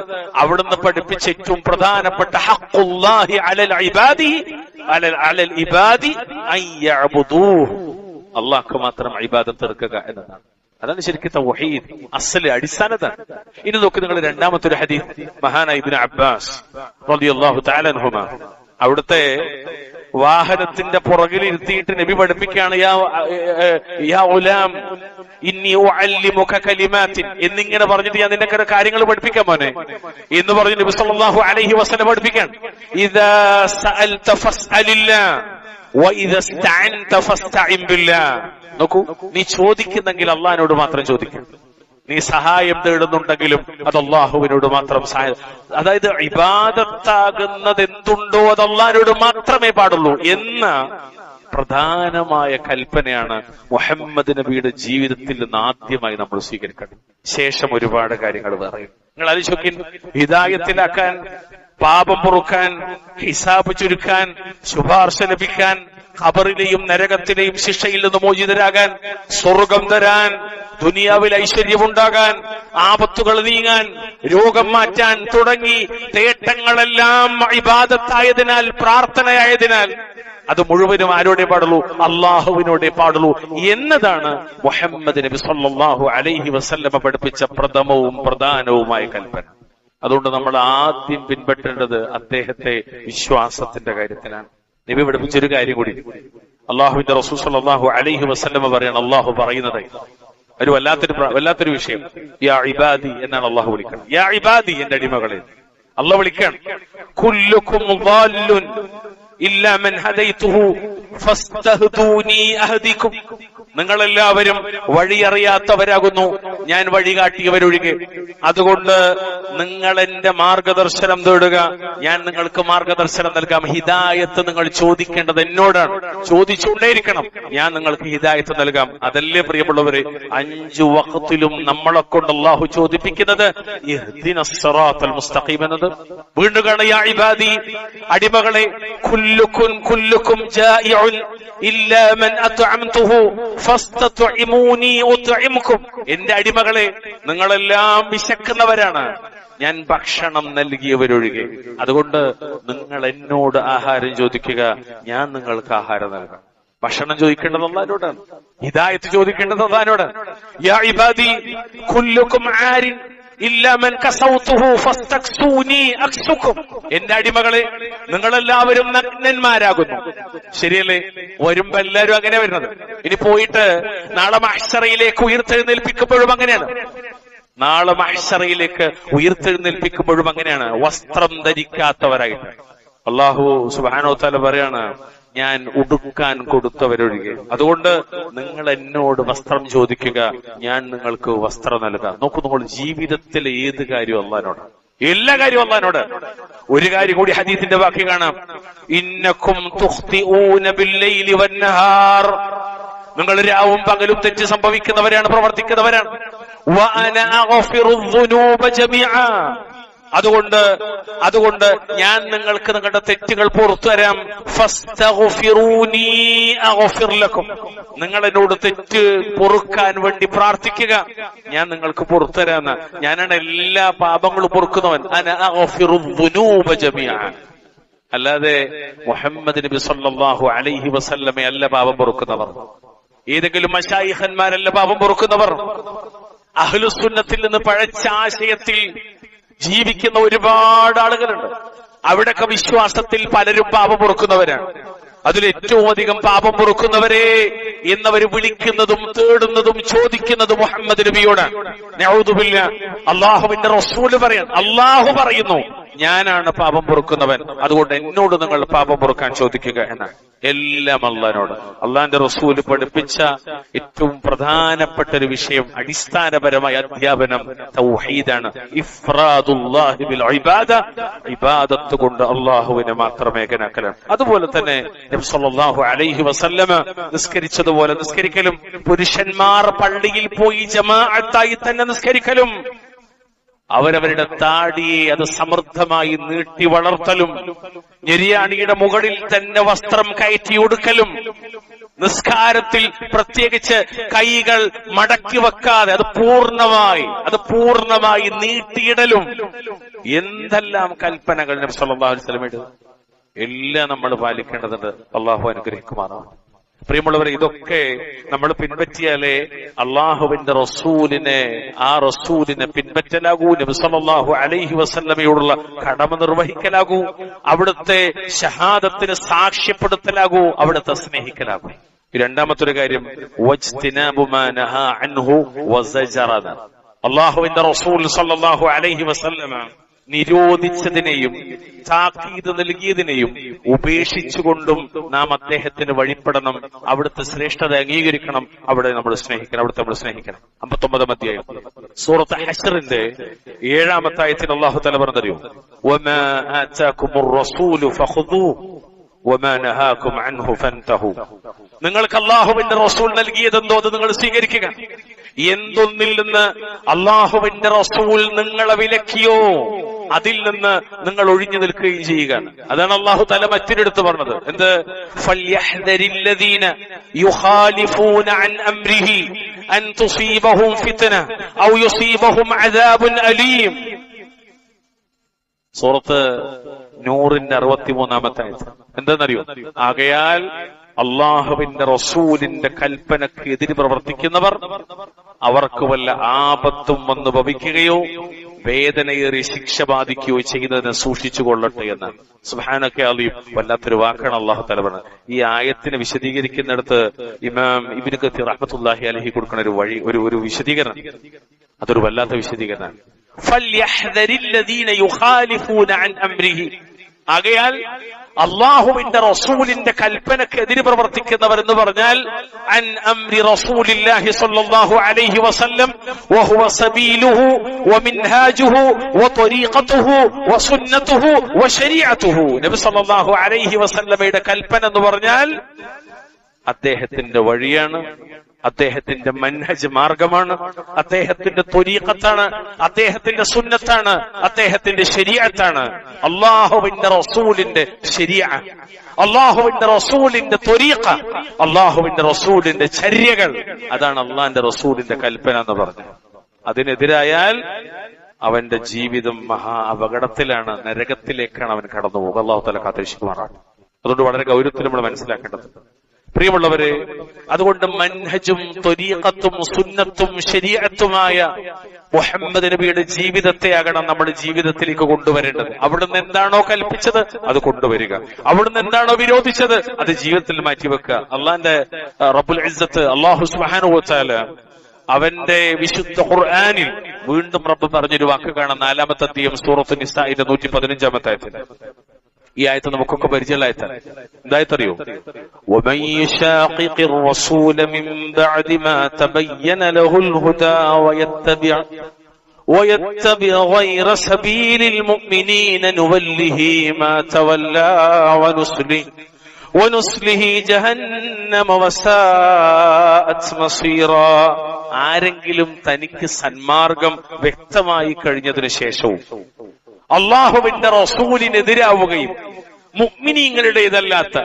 S1: അവിടുന്ന് പഠിപ്പിച്ച ഏറ്റവും പ്രധാനപ്പെട്ട ഹഖ്ഖുല്ലാഹി അലൽ ഇബാദി അലൽ ഇബാദി അൻ യഅ്ബുദൂഹു. അള്ളാഹ്ക്ക് മാത്രം ഇബാദത്ത് എടുക്കുക എന്നതാണ്. അതാണ് ശരിക്കും തൗഹീദ്, അസ്ല്, അടിസ്ഥാനതാണ്. ഇനി നോക്ക് നിങ്ങൾ രണ്ടാമത്തെ ഒരു ഹദീസ്, മഹാനായ ഇബ്നു അബ്ബാസ് റളിയല്ലാഹു തആല അൻഹുമാ, അവിടുത്തെ വാഹനത്തിന്റെ പുറകിൽ ഇരുത്തിയിട്ട് നബി പഠിപ്പിക്കുകയാണ്, യാ ഉലാം ഇന്നി ഉഅല്ലിമുക കലിമാത്തിൻ എന്നിങ്ങനെ പറഞ്ഞിട്ട് ഞാൻ നിന്നെ കുറെ കാര്യങ്ങൾ പഠിപ്പിക്കാൻ മോനെ എന്ന് പറഞ്ഞു നബി സല്ലല്ലാഹു അലൈഹി വസല്ലം പഠിപ്പിക്കാൻ. ഇദാ സഅൽത ഫസ്അലില്ലാഹ് വഇദാ ഇസ്തഅൻത ഫസ്തഇൻ ബില്ലാഹ്. നോക്കൂ, നീ ചോദിക്കുന്നെങ്കിൽ അള്ളാഹിനോട് മാത്രം ചോദിക്കണം, നീ സഹായം തേടുന്നുണ്ടെങ്കിലും അത് അള്ളാഹുവിനോട് മാത്രം സഹായം. അതായത് ഇബാദത്താകുന്നത് എന്തുണ്ടോ അത് അള്ളാഹിനോട് മാത്രമേ പാടുള്ളൂ എന്ന പ്രധാനമായ കൽപ്പനയാണ് മുഹമ്മദ് നബിയുടെ ജീവിതത്തിൽ നിന്ന് ആദ്യമായി നമ്മൾ സ്വീകരിക്കണം. ശേഷം ഒരുപാട് കാര്യങ്ങൾ പറയും. നിങ്ങൾ ആലോചിക്കാൻ, ഹിദായത്തിലാക്കാൻ, പാപം പൊറുക്കാൻ, ഹിസാബ് ചുരുക്കാൻ, ശുപാർശ ലഭിക്കാൻ, ഖബറിലെയും നരകത്തിലെയും ശിക്ഷയിൽ നിന്ന് മോചിതരാകാൻ, സ്വർഗം തരാൻ, ദുനിയാവിൽ ഐശ്വര്യമുണ്ടാകാൻ, ആപത്തുകൾ നീങ്ങാൻ, രോഗം മാറ്റാൻ തുടങ്ങി തേട്ടങ്ങളെല്ലാം ഇബാദത്തായതിനാൽ, പ്രാർത്ഥനയായതിനാൽ അത് മുഴുവനും ആരോടെ പാടുള്ളൂ? അള്ളാഹുവിനോടെ പാടുള്ളൂ എന്നതാണ് മുഹമ്മദ് നബി സല്ലല്ലാഹു അലൈഹി വസല്ലമ പഠിപ്പിച്ച പ്രഥമവും പ്രധാനവുമായ കൽപ്പന. അതുകൊണ്ട് നമ്മൾ ആദ്യം പിൻപറ്റേണ്ടത് അദ്ദേഹത്തെ വിശ്വാസത്തിന്റെ കാര്യത്തിലാണ്. നബി പഠിപ്പിച്ചൊരു കാര്യം കൂടി, അള്ളാഹുവിന്റെ റസൂൽ സ്വല്ലല്ലാഹു അലൈഹി വസല്ലമ പറയാണ്, അള്ളാഹു പറയുന്നത് ഒരു വല്ലാത്തൊരു വിഷയം, യാ ഇബാദി എന്നാണ് അള്ളാഹു വിളിക്കണം. യാ ഇബാദി, എന്റെ അടിമകളെ അള്ളാഹു വിളിക്കണം. കുല്ലുക്കും ളാല്ലുൻ ഇല്ലാ മൻ ഹദൈതുഹു ഫസ്തഹ്ദൂനി അഹ്ദികും. നിങ്ങളെല്ലാവരും വഴിയറിയാത്തവരാകുന്നു, ഞാൻ വഴികാട്ടിയവരൊഴികെ. അതുകൊണ്ട് നിങ്ങൾ എന്റെ മാർഗദർശനം തേടുക, ഞാൻ നിങ്ങൾക്ക് മാർഗദർശനം നൽകാം. ഹിദായത്ത് നിങ്ങൾ ചോദിക്കേണ്ടത് എന്നോടാണ്, ചോദിച്ചുകൊണ്ടേയിരിക്കണം, ഞാൻ നിങ്ങൾക്ക് ഹിദായത്ത് നൽകാം. അതല്ലേ പ്രിയമുള്ളവരെ 5 വഖത്തിലും നമ്മളെ കൊണ്ട് അല്ലാഹു ചോദിപ്പിക്കുന്നത് ഇഹ്ദിനസ് സിറാത്തൽ മുസ്തഖീം എന്നത്. വീണ്ടും കാണുക, യാ ഇബാദി, അടിമകളെ, കുല്ലുക്കും ജായിഉൻ ഇല്ലാ മൻ അത്അംതുഹു ഫസ്തത്ഇമൂനി ഉത്ഇമുകും. എന്റെ അടിമകളെ, നിങ്ങളെല്ലാം വിശക്കുന്നവരാണ്, ഞാൻ ഭക്ഷണം നൽകിയവരൊഴികെ. അതുകൊണ്ട് നിങ്ങൾ എന്നോട് ആഹാരം ചോദിക്കുക, ഞാൻ നിങ്ങൾക്ക് ആഹാരം നൽകാം. ഭക്ഷണം ചോദിക്കേണ്ടത് അല്ലാഹുവോടാണ്, ഹിദായത്ത് ചോദിക്കേണ്ടത് അല്ലാഹുവോടാണ്. യാ ഇബാദി കുല്ലുക്കും ആരിൻ ഇല്ലാ മൻ കസൗതുഹു ഫസ്തക്സൂനി അക്സുകും. എന്റെ അടിമകളെ, നിങ്ങളെല്ലാവരും നഗ്നന്മാരാകുന്നു. ശരിയല്ലേ? വരുമ്പോ എല്ലാവരും അങ്ങനെ വരുന്നത്. ഇനി പോയിട്ട് നാളെ മഹ്ശറയിലേക്ക് ഉയർത്തെഴുന്നേൽപ്പിക്കുമ്പോഴും അങ്ങനെയാണ്. നാളെ മഹ്ശറയിലേക്ക് ഉയർത്തെഴുന്നേൽപ്പിക്കുമ്പോഴും അങ്ങനെയാണ്, വസ്ത്രം ധരിക്കാത്തവരായിട്ട്. അല്ലാഹു സുബ്ഹാനഹു വ തആല പറയാണ്, ഞാൻ ഉടുക്കാൻ കൊടുത്തവരൊഴികെ. അതുകൊണ്ട് നിങ്ങൾ എന്നോട് വസ്ത്രം ചോദിക്കുക, ഞാൻ നിങ്ങൾക്ക് വസ്ത്രം നൽകാം. നോക്കൂ, നമ്മൾ ജീവിതത്തിലെ ഏത് കാര്യവും അല്ലാഹുവോട്, എല്ലാ കാര്യവും അല്ലാഹുവോട്. ഒരു കാര്യം കൂടി ഹദീസിന്റെ വാക്യം കാണാം, ഇന്നക്കും തുഖ്തിഊന ബില്ലൈലി വന്നഹാർ. നിങ്ങൾ രാവും പകലും തെറ്റ് സംഭവിക്കുന്നവരാണ്, പ്രവർത്തിക്കുന്നവരാണ്. വഅന അഗ്ഫിറു ദുനൂബ ജമീഅ. അതുകൊണ്ട് ഞാൻ നിങ്ങൾക്ക് നിങ്ങളുടെ തെറ്റുകൾ പുറത്തു തരാം. ഫസ്തഗ്ഫിറൂനി അഗ്ഫിർ ലക്കും. നിങ്ങൾ എന്നോട് തെറ്റ് പൊറുക്കാൻ വേണ്ടി പ്രാർത്ഥിക്കുക, ഞാൻ നിങ്ങൾക്ക് പുറത്തു തരാമെന്ന്. ഞാനാണ് എല്ലാ പാപങ്ങളും പൊറുക്കുന്നവൻ. അന അഗ്ഫിറു ദുനൂബ ജമീഅ. അല്ലാതെ മുഹമ്മദ് നബി സല്ലല്ലാഹു അലൈഹി വസല്ലമ അല്ല പാപം പൊറുക്കുന്നവർ, ഏതെങ്കിലും മശായിഖന്മാരല്ല പാപം പൊറുക്കുന്നവർ. അഹ്ലുസുന്നത്തിൽ നിന്ന് പഴച്ച ആശയത്തിൽ ജീവിക്കുന്ന ഒരുപാട് ആളുകളുണ്ട്. അവിടൊക്കെ വിശ്വാസത്തിൽ പലരും പാപം പൊറുക്കുന്നവരാണ്. അതിലേറ്റവും അധികം പാപം പൊറുക്കുന്നവരെ എന്നവർ വിളിക്കുന്നതും തേടുന്നതും ചോദിക്കുന്നതും മുഹമ്മദ് നബിയോടാണ്. നഊദു ബില്ലാഹ്. അല്ലാഹുവിന്റെ റസൂല് പറയാൻ, അല്ലാഹു പറയുന്നു, ഞാനാണ് പാപം പൊറുക്കുന്നവൻ, അതുകൊണ്ട് എന്നോട് നിങ്ങൾ പാപം പൊറുക്കാൻ ചോദിക്കുക എന്നാണ്. എല്ലാം അള്ളാഹിനോട്. അള്ളാഹിന്റെ റസൂല് പഠിപ്പിച്ച ഏറ്റവും പ്രധാനപ്പെട്ട ഒരു വിഷയം, അടിസ്ഥാനപരമായ അധ്യാപനം തൗഹീദാണ്. ഇഫ്റാദുല്ലാഹി ബിൽ ഇബാദ. ഇബാദത്ത് കൊണ്ട് അള്ളാഹുവിനെ മാത്രം ഏകനാക്കലാണ്. അതുപോലെ തന്നെ നബി സല്ലല്ലാഹു അലൈഹി വസല്ലമ നിസ്കരിച്ചതുപോലെ നിസ്കരിക്കലും, പുരുഷന്മാർ പള്ളിയിൽ പോയി ജമാഅത്തായി തന്നെ നിസ്കരിക്കലും, അവരവരുടെ താടിയെ അത് സമൃദ്ധമായി നീട്ടി വളർത്തലും, ഞെരിയാണിയുടെ മുകളിൽ തന്നെ വസ്ത്രം കയറ്റി ഒടുക്കലും, നിസ്കാരത്തിൽ പ്രത്യേകിച്ച് കൈകൾ മടക്കി വെക്കാതെ അത് പൂർണ്ണമായി നീട്ടിയിടലും, എന്തെല്ലാം കൽപ്പനകൾ നബി സല്ലല്ലാഹു അലൈഹി വസല്ലം ഇടുന്നു, എല്ലാം നമ്മൾ പാലിക്കേണ്ടതുണ്ട്. അള്ളാഹു അനുഗ്രഹിക്കുമാറാണ്. പ്രിയമുള്ളവരെ, ഇതൊക്കെ നമ്മൾ പിൻപറ്റിയാലേ അള്ളാഹുവിന്റെ റസൂലിനെ പിൻപറ്റലാകൂ, നബി സല്ലല്ലാഹു അലൈഹി വസല്ലമയോടുള്ള കടമ നിർവഹിക്കലാകൂ, അവിടുത്തെ ഷഹാദത്തിന് സാക്ഷ്യപ്പെടുത്തലാകൂ, അവിടുത്തെ സ്നേഹിക്കലാകൂ. രണ്ടാമത്തൊരു കാര്യം, വജ്തിനാബു മാ നഹാ അൻഹു വസജറന. അള്ളാഹുവിന്റെ റസൂൽ സല്ലല്ലാഹു അലൈഹി വസല്ലമ നിരോധിച്ചതിനെയും താക്കീത് നൽകിയതിനെയും ഉപേക്ഷിച്ചുകൊണ്ടും നാം അദ്ദേഹത്തിന് വഴിപ്പെടണം. അവിടുത്തെ ശ്രേഷ്ഠത അംഗീകരിക്കണം, അവിടെ നമ്മൾ സ്നേഹിക്കണം, അവിടുത്തെ നമ്മൾ സ്നേഹിക്കണം. 59 അധ്യായം സൂറത്ത് ഹശ്റിന്റെ 7-ാമത്തെ ആയത്തിൽ അല്ലാഹു തആല പറഞ്ഞു, വമാ ആതാകുമുർ റസൂലു ഫഖുദൂഹു വമാ നഹാകും അൻഹു ഫൻതഹു. നിങ്ങൾക്ക് അല്ലാഹുവിന്റെ റസൂൽ നൽകിയതെന്തോ അത് നിങ്ങൾ സ്വീകരിക്കുക, എന്തൊന്നിൽ നിന്ന് അല്ലാഹുവിന്റെ റസൂൽ നിങ്ങളെ വിലക്കിയോ അതിൽ നിന്ന് നിങ്ങൾ ഒഴിഞ്ഞു നിൽക്കുകയും ചെയ്യുക. അതാണ് അല്ലാഹു തആല മറ്റൊരിടത്ത് പറഞ്ഞത്, എന്ത്? ഫൽയഹ്ദരില്ലദീന യുഖാലിഫൂന അൻ അംരിഹി അൻ തുസീബഹും ഫിത്ന ഔ യുസീബഹും അദാബുൻ അലീം. സൂറത്ത് നൂറിന്റെ 63-ാമത്തെ ആയത്ത്. എന്തെന്നറിയോ? ആകയാൽ അള്ളാഹുവിന്റെ റസൂലിന്റെ കൽപ്പനക്ക് എതിര് പ്രവർത്തിക്കുന്നവർ അവർക്ക് വല്ല ആപത്തും വന്ന് ഭവിക്കുകയോ വേദനയേറിയ ശിക്ഷ ബാധിക്കുകയോ ചെയ്യുന്നതിനെ സൂക്ഷിച്ചു കൊള്ളട്ടെ എന്നാണ്. സുബ്ഹാനക അലീം, വല്ലാത്തൊരു വാക്കാണ് അല്ലാഹു തആല പറഞ്ഞത്. ഈ ആയത്തിനെ വിശദീകരിക്കുന്നിടത്ത് ഇമാം ഇബ്നു കസീർ റഹ്മത്തുള്ളാഹി അലൈഹി കൊടുക്കുന്ന ഒരു വഴി, ഒരു വിശദീകരണം, അതൊരു വല്ലാത്ത വിശദീകരണമാണ്. ഫൽയഹ്ദരില്ലദീന യുഖാലിഫൂന അൻ അംരിഹി, ആകയാൽ അള്ളാഹുവിന്റെ റസൂലിന്റെ കൽപ്പനക്കെതിരെ പ്രവർത്തിക്കുന്നവർ എന്ന് പറഞ്ഞാൽ അൻ അംരി റസൂലില്ലാഹി സ്വല്ലല്ലാഹു അലൈഹി വസല്ലം വഹുവ സബീലുഹു വമിൻഹാജുഹു വത്വരീഖതുഹു വസുന്നതുഹു വശരീഅതുഹു. നബി സ്വല്ലല്ലാഹു അലൈഹി വസല്ലമയുടെ കൽപ്പന എന്ന് പറഞ്ഞാൽ അദ്ദേഹത്തിന്റെ വഴിയാണ്, അദ്ദേഹത്തിന്റെ മൻഹജ് മാർഗമാണ്, അദ്ദേഹത്തിന്റെ ത്വരീഖത്താണ്, അദ്ദേഹത്തിന്റെ സുന്നത്താണ്, അദ്ദേഹത്തിന്റെ ശരീഅത്താണ്. അല്ലാഹുവിന്റെ റസൂലിന്റെ ശരീഅ, അല്ലാഹുവിന്റെ റസൂലിന്റെ ത്വരീഖ, അല്ലാഹുവിന്റെ റസൂലിന്റെ ചര്യകൾ, അതാണ് അല്ലാഹുവിന്റെ റസൂലിന്റെ കൽപ്പന എന്ന് പറഞ്ഞത്. അതിനെതിരായാൽ അവന്റെ ജീവിതം മഹാ അപകടത്തിലാണ്, നരകത്തിലേക്കാണ് അവൻ കടന്നു പോകുക. അല്ലാഹു തആല കാത്തുരക്ഷിക്കുമാറാണ്. അതുകൊണ്ട് വളരെ ഗൗരവത്തിൽ നമ്മൾ മനസ്സിലാക്കേണ്ടത് പ്രിയമുള്ളവരെ, അതുകൊണ്ട് മൻഹജും ത്വരീഖത്തും സുന്നത്തും ശരീഅത്തുമായ മുഹമ്മദ് നബിയുടെ ജീവിതത്തെയാകണം നമ്മുടെ ജീവിതത്തിലേക്ക് കൊണ്ടുവരേണ്ടത്. അവിടുന്ന് എന്താണോ കൽപ്പിച്ചത് അത് കൊണ്ടുവരിക, അവിടുന്ന് എന്താണോ വിരോധിച്ചത് അത് ജീവിതത്തിൽ മാറ്റിവെക്കുക. അള്ളാന്റെ റബ്ബുൽ ഇസ്സത്ത് അല്ലാഹു സുബ്ഹാനഹു വ തആല അവന്റെ വിശുദ്ധ ഖുർആനിൽ വീണ്ടും റബ്ബ് പറഞ്ഞൊരു വാക്ക് കാണാം. 4-ാമത്തെ അധ്യായം സൂറത്തുൻ നിസാഇന്റെ 115-ാമത്തെ ആയത്തിൽ. ഈ ആയത്ത് നമുക്കൊക്കെ പരിചയമുള്ള ആയത്താണ്. എന്തായത്തറിയോ? وَمَن يُشَاقِقِ الرَّسُولَ مِن بَعْدِ مَا تَبَيَّنَ لَهُ الْهُدَى وَيَتَّبِعْ غَيْرَ سَبِيلِ الْمُؤْمِنِينَ نُوَلِّهِ مَا تَوَلَّى وَنُصْلِهِ جَهَنَّمَ وَسَاءَتْ مَصِيرًا. ആരെങ്കിലും തനിക്ക് സന്മാർഗം വ്യക്തമായി കഴിഞ്ഞതിനു ശേഷവും അള്ളാഹുവിന്റെ റസൂലിനെതിരാവുകയും മുഅ്മിനീങ്ങളുടേതല്ലാത്ത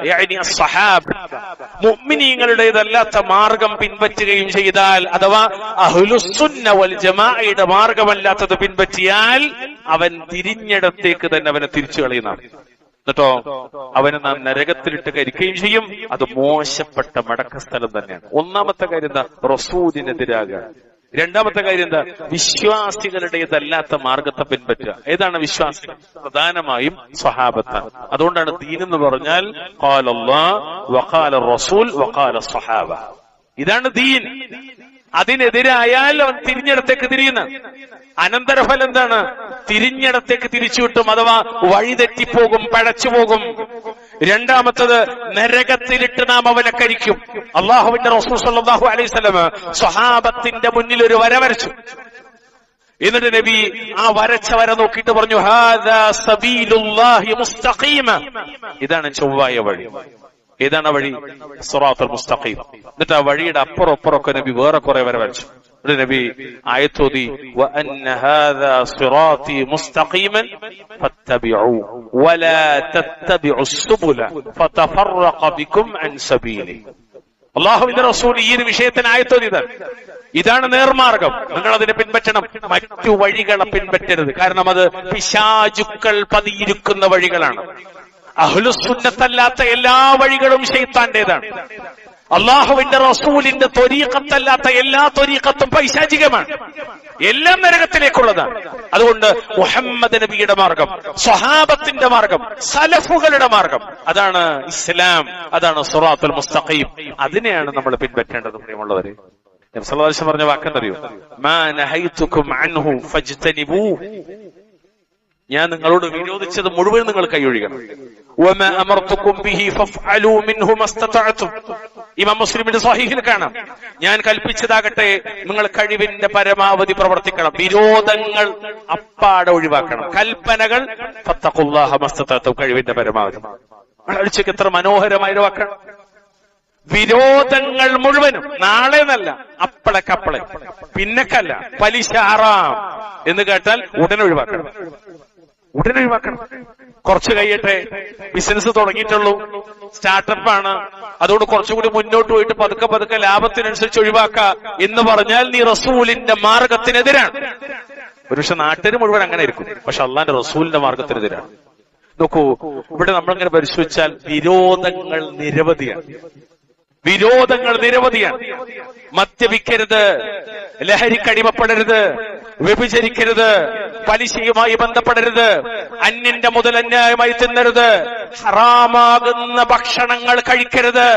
S1: മുഅ്മിനീങ്ങളുടേതല്ലാത്ത മാർഗം പിൻപറ്റുകയും ചെയ്താൽ, അഥവാ അഹ്ലുസുന്ന വൽ ജമാഅയുടെ മാർഗമല്ലാത്തത് പിൻപറ്റിയാൽ അവൻ തിരിഞ്ഞിടത്തേക്ക് തന്നെ അവനെ തിരിച്ചു കളയുന്നതാണ്. എന്നിട്ടോ അവനെ നാം നരകത്തിലിട്ട് കരിക്കുകയും ചെയ്യും. അത് മോശപ്പെട്ട മടക്കസ്ഥലം തന്നെയാണ്. ഒന്നാമത്തെ കാര്യം എന്താ? റസൂലിനെതിരാകുക. രണ്ടാമത്തെ കാര്യം എന്താ? വിശ്വാസികളുടേതല്ലാത്ത മാർഗത്തെ പിൻപറ്റുക. ഏതാണ് വിശ്വാസികൾ? പ്രധാനമായും സ്വഹാബത്താണ്. അതുകൊണ്ടാണ് ദീൻ എന്ന് പറഞ്ഞാൽ ഖാല അല്ലാഹ് വഖാല റസൂൽ വഖാല സ്വഹാബ. ഇതാണ് ദീൻ. അതിനെതിരായാൽ അവൻ തിരിഞ്ഞിടത്തേക്ക് തിരിയുന്ന അനന്തരഫലം എന്താണ്? തിരിഞ്ഞിടത്തേക്ക് തിരിച്ചുവിട്ടും, അഥവാ വഴിതെറ്റിപ്പോകും, പഴച്ചുപോകും. രണ്ടാമത്തത്, നരകത്തിലിട്ട് നാം അവനെ കരിക്കും. അള്ളാഹുവിന്റെ റസൂൽ സ്വല്ലല്ലാഹു അലൈഹി വസല്ലം സ്വഹാബത്തിന്റെ മുന്നിൽ ഒരു വര വരച്ചു. എന്നിട്ട് നബി ആ വരച്ച വര നോക്കിയിട്ട് പറഞ്ഞു, ഹാദാ സബീലുല്ലാഹി മുസ്തഖീമ, ഇതാണ് ചൊവ്വായ വഴി. ഏതാണ് വഴി? സിറാത്തുൽ മുസ്തഖീം. എന്നിട്ട് ആ വഴിയുടെ അപ്പുറമൊക്കെ നബി വേറെ കുറെ വര വരച്ചു. നബി ആയത്തോതി, വഅന്ന ഹാദാ സിറാത്തി മുസ്തഖീമൻ ഫത്തബിഉ വലാ തത്തബിഉസ് സുബുല ഫതഫറഖ ബികും അൻ സബീലി. അല്ലാഹുവിന്റെ റസൂൽ ഈ ഒരു വിഷയത്തിന് ആയത്തോതിയതാണ്. ഇതാണ് നേർമാർഗം, നിങ്ങൾ അതിനെ പിൻപറ്റണം, മറ്റു വഴികളെ പിൻപറ്റരുത്. കാരണം അത് പിശാചുക്കൾ പതിയിരിക്കുന്ന വഴികളാണ്. അഹ്ലുസുന്നത്തല്ലാത്ത എല്ലാ വഴികളും ശൈത്താന്റേതാണ്. അള്ളാഹുവിന്റെ റസൂലിന്റെ ത്വരീഖത്തല്ലാത്ത എല്ലാ ത്വരീഖത്തും പൈശാചികമാണ്. എല്ലാം നരകത്തിലേക്കുള്ളതാണ്. അതുകൊണ്ട് മുഹമ്മദ് നബിയുടെ മാർഗം, സ്വഹാബത്തിന്റെ മാർഗം, സലഫുകളുടെ മാർഗം, അതാണ് ഇസ്ലാം, അതാണ് സിറാത്തുൽ മുസ്തഖീം. അതിനെയാണ് നമ്മൾ പിൻപറ്റേണ്ടത്. പ്രിയമുള്ളവരെ, നബി സല്ലല്ലാഹു അലൈഹി വസല്ലം പറഞ്ഞ വാക്കെന്തറിയോ? മാ നഹൈതുകും അൻഹു ഫജ്തനിബൂ, ഞാൻ നിങ്ങളോട് വിരോധിച്ചത് മുഴുവൻ നിങ്ങൾ കൈയൊഴിയണം. വമാ അമർതുകും ബിഹി ഫഫ്അലൂ മിൻഹു മസ്തതഅതും. ഇമാം മുസ്ലിമിന്റെ സ്വഹീഹിൽ കാണാം, ഞാൻ കൽപ്പിച്ചതാകട്ടെ നിങ്ങൾ കഴിവിന്റെ പരമാവധി പ്രവർത്തിക്കണം, വിരോധങ്ങൾ അപ്പാടെ ഒഴിവാക്കണം. കൽപ്പനകൾ ഫത്തഖുല്ലാഹ മസ്തതഅതും, കഴിവിന്റെ പരമാവധി. അടിച്ചൊക്കെ എത്ര മനോഹരമായ വാക്കാണ്. വിരോധങ്ങൾ മുഴുവനും, നാളെ എന്നല്ല, അപ്പളക്കപ്പളെ, പിന്നക്കല്ല. പലിശ ഹറാം എന്ന് കേട്ടാൽ ഉടനെ ഒഴിവാക്കണം, ഉടനെ ഒഴിവാക്കണം. കുറച്ച് കഴിയട്ടെ, ബിസിനസ് തുടങ്ങിയിട്ടുള്ളൂ, സ്റ്റാർട്ടപ്പാണ്, അതുകൊണ്ട് കുറച്ചുകൂടി മുന്നോട്ട് പോയിട്ട് പതുക്കെ പതുക്കെ ലാഭത്തിനനുസരിച്ച് ഒഴിവാക്ക എന്ന് പറഞ്ഞാൽ നീ റസൂലിന്റെ മാർഗത്തിനെതിരാണ്. ഒരുപക്ഷെ നാട്ടിന് മുഴുവൻ അങ്ങനെ ഇരിക്കും, പക്ഷെ അള്ളാന്റെ റസൂലിന്റെ മാർഗത്തിനെതിരാണ്. നോക്കൂ, ഇവിടെ നമ്മളിങ്ങനെ പരിശോധിച്ചാൽ വിരോധങ്ങൾ നിരവധിയാണ്. വിരോധങ്ങൾ നിരവധിയാണ്. മദ്യപിക്കരുത്, ലഹരിക്കടിമപ്പെടരുത്, വ്യഭിചരിക്കരുത്, പലിശയുമായി ബന്ധപ്പെടരുത്, അന്യന്റെ മുതൽ അന്യായമായി തിന്നരുത്, ഹറാമാകുന്ന ഭക്ഷണങ്ങൾ കഴിക്കരുത്.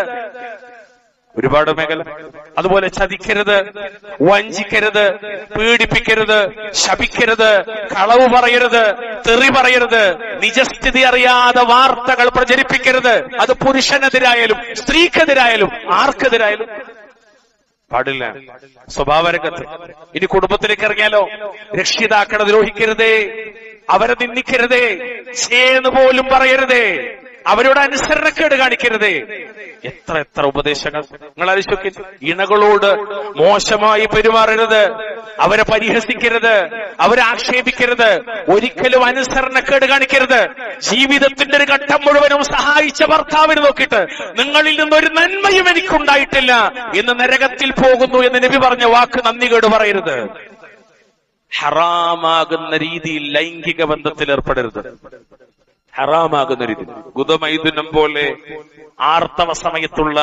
S1: ഒരുപാട് മേഖല. അതുപോലെ ചതിക്കരുത്, വഞ്ചിക്കരുത്, പീഡിപ്പിക്കരുത്, ശപിക്കരുത്, കളവ് പറയരുത്, തെറി പറയരുത്, നിജസ്ഥിതി അറിയാതെ വാർത്തകൾ പ്രചരിപ്പിക്കരുത്. അത് പുരുഷനെതിരായാലും സ്ത്രീക്കെതിരായാലും ആർക്കെതിരായാലും പാടില്ല. സ്വഭാവരംഗത്ത്. ഇനി കുടുംബത്തിലേക്ക് ഇറങ്ങിയാലോ, രക്ഷിതാക്കളെ ദ്രോഹിക്കരുതേ, അവരെ നിന്ദിക്കരുതേ, ചേന്ന് പോലും പറയരുതേ, അവരോട് അനുസരണക്കേട് കാണിക്കരുതേ. എത്ര എത്ര ഉപദേശങ്ങൾ നിങ്ങൾ ആലോചിച്ച്. ഇണകളോട് മോശമായി പെരുമാറരുത്, അവരെ പരിഹസിക്കരുത്, അവരെ ആക്ഷേപിക്കരുത്, ഒരിക്കലും അനുസരണക്കേട് കാണിക്കരുത്. ജീവിതത്തിന്റെ ഒരു ഘട്ടം മുഴുവനും സഹായിച്ച ഭർത്താവിന് നോക്കിയിട്ട് നിങ്ങളിൽ നിന്നൊരു നന്മയും എനിക്കുണ്ടായിട്ടില്ല എന്ന് നരകത്തിൽ പോകുന്നു എന്ന് നബി പറഞ്ഞ വാക്ക് നന്ദികേട് പറയരുത്. ഹറാമാകുന്ന രീതിയിൽ ലൈംഗിക ബന്ധത്തിൽ ഏർപ്പെടരുത്. ഹറാമാകുന്ന രീതി, ഗുദമൈഥുനം പോലെ, ആർത്തവ സമയത്തുള്ള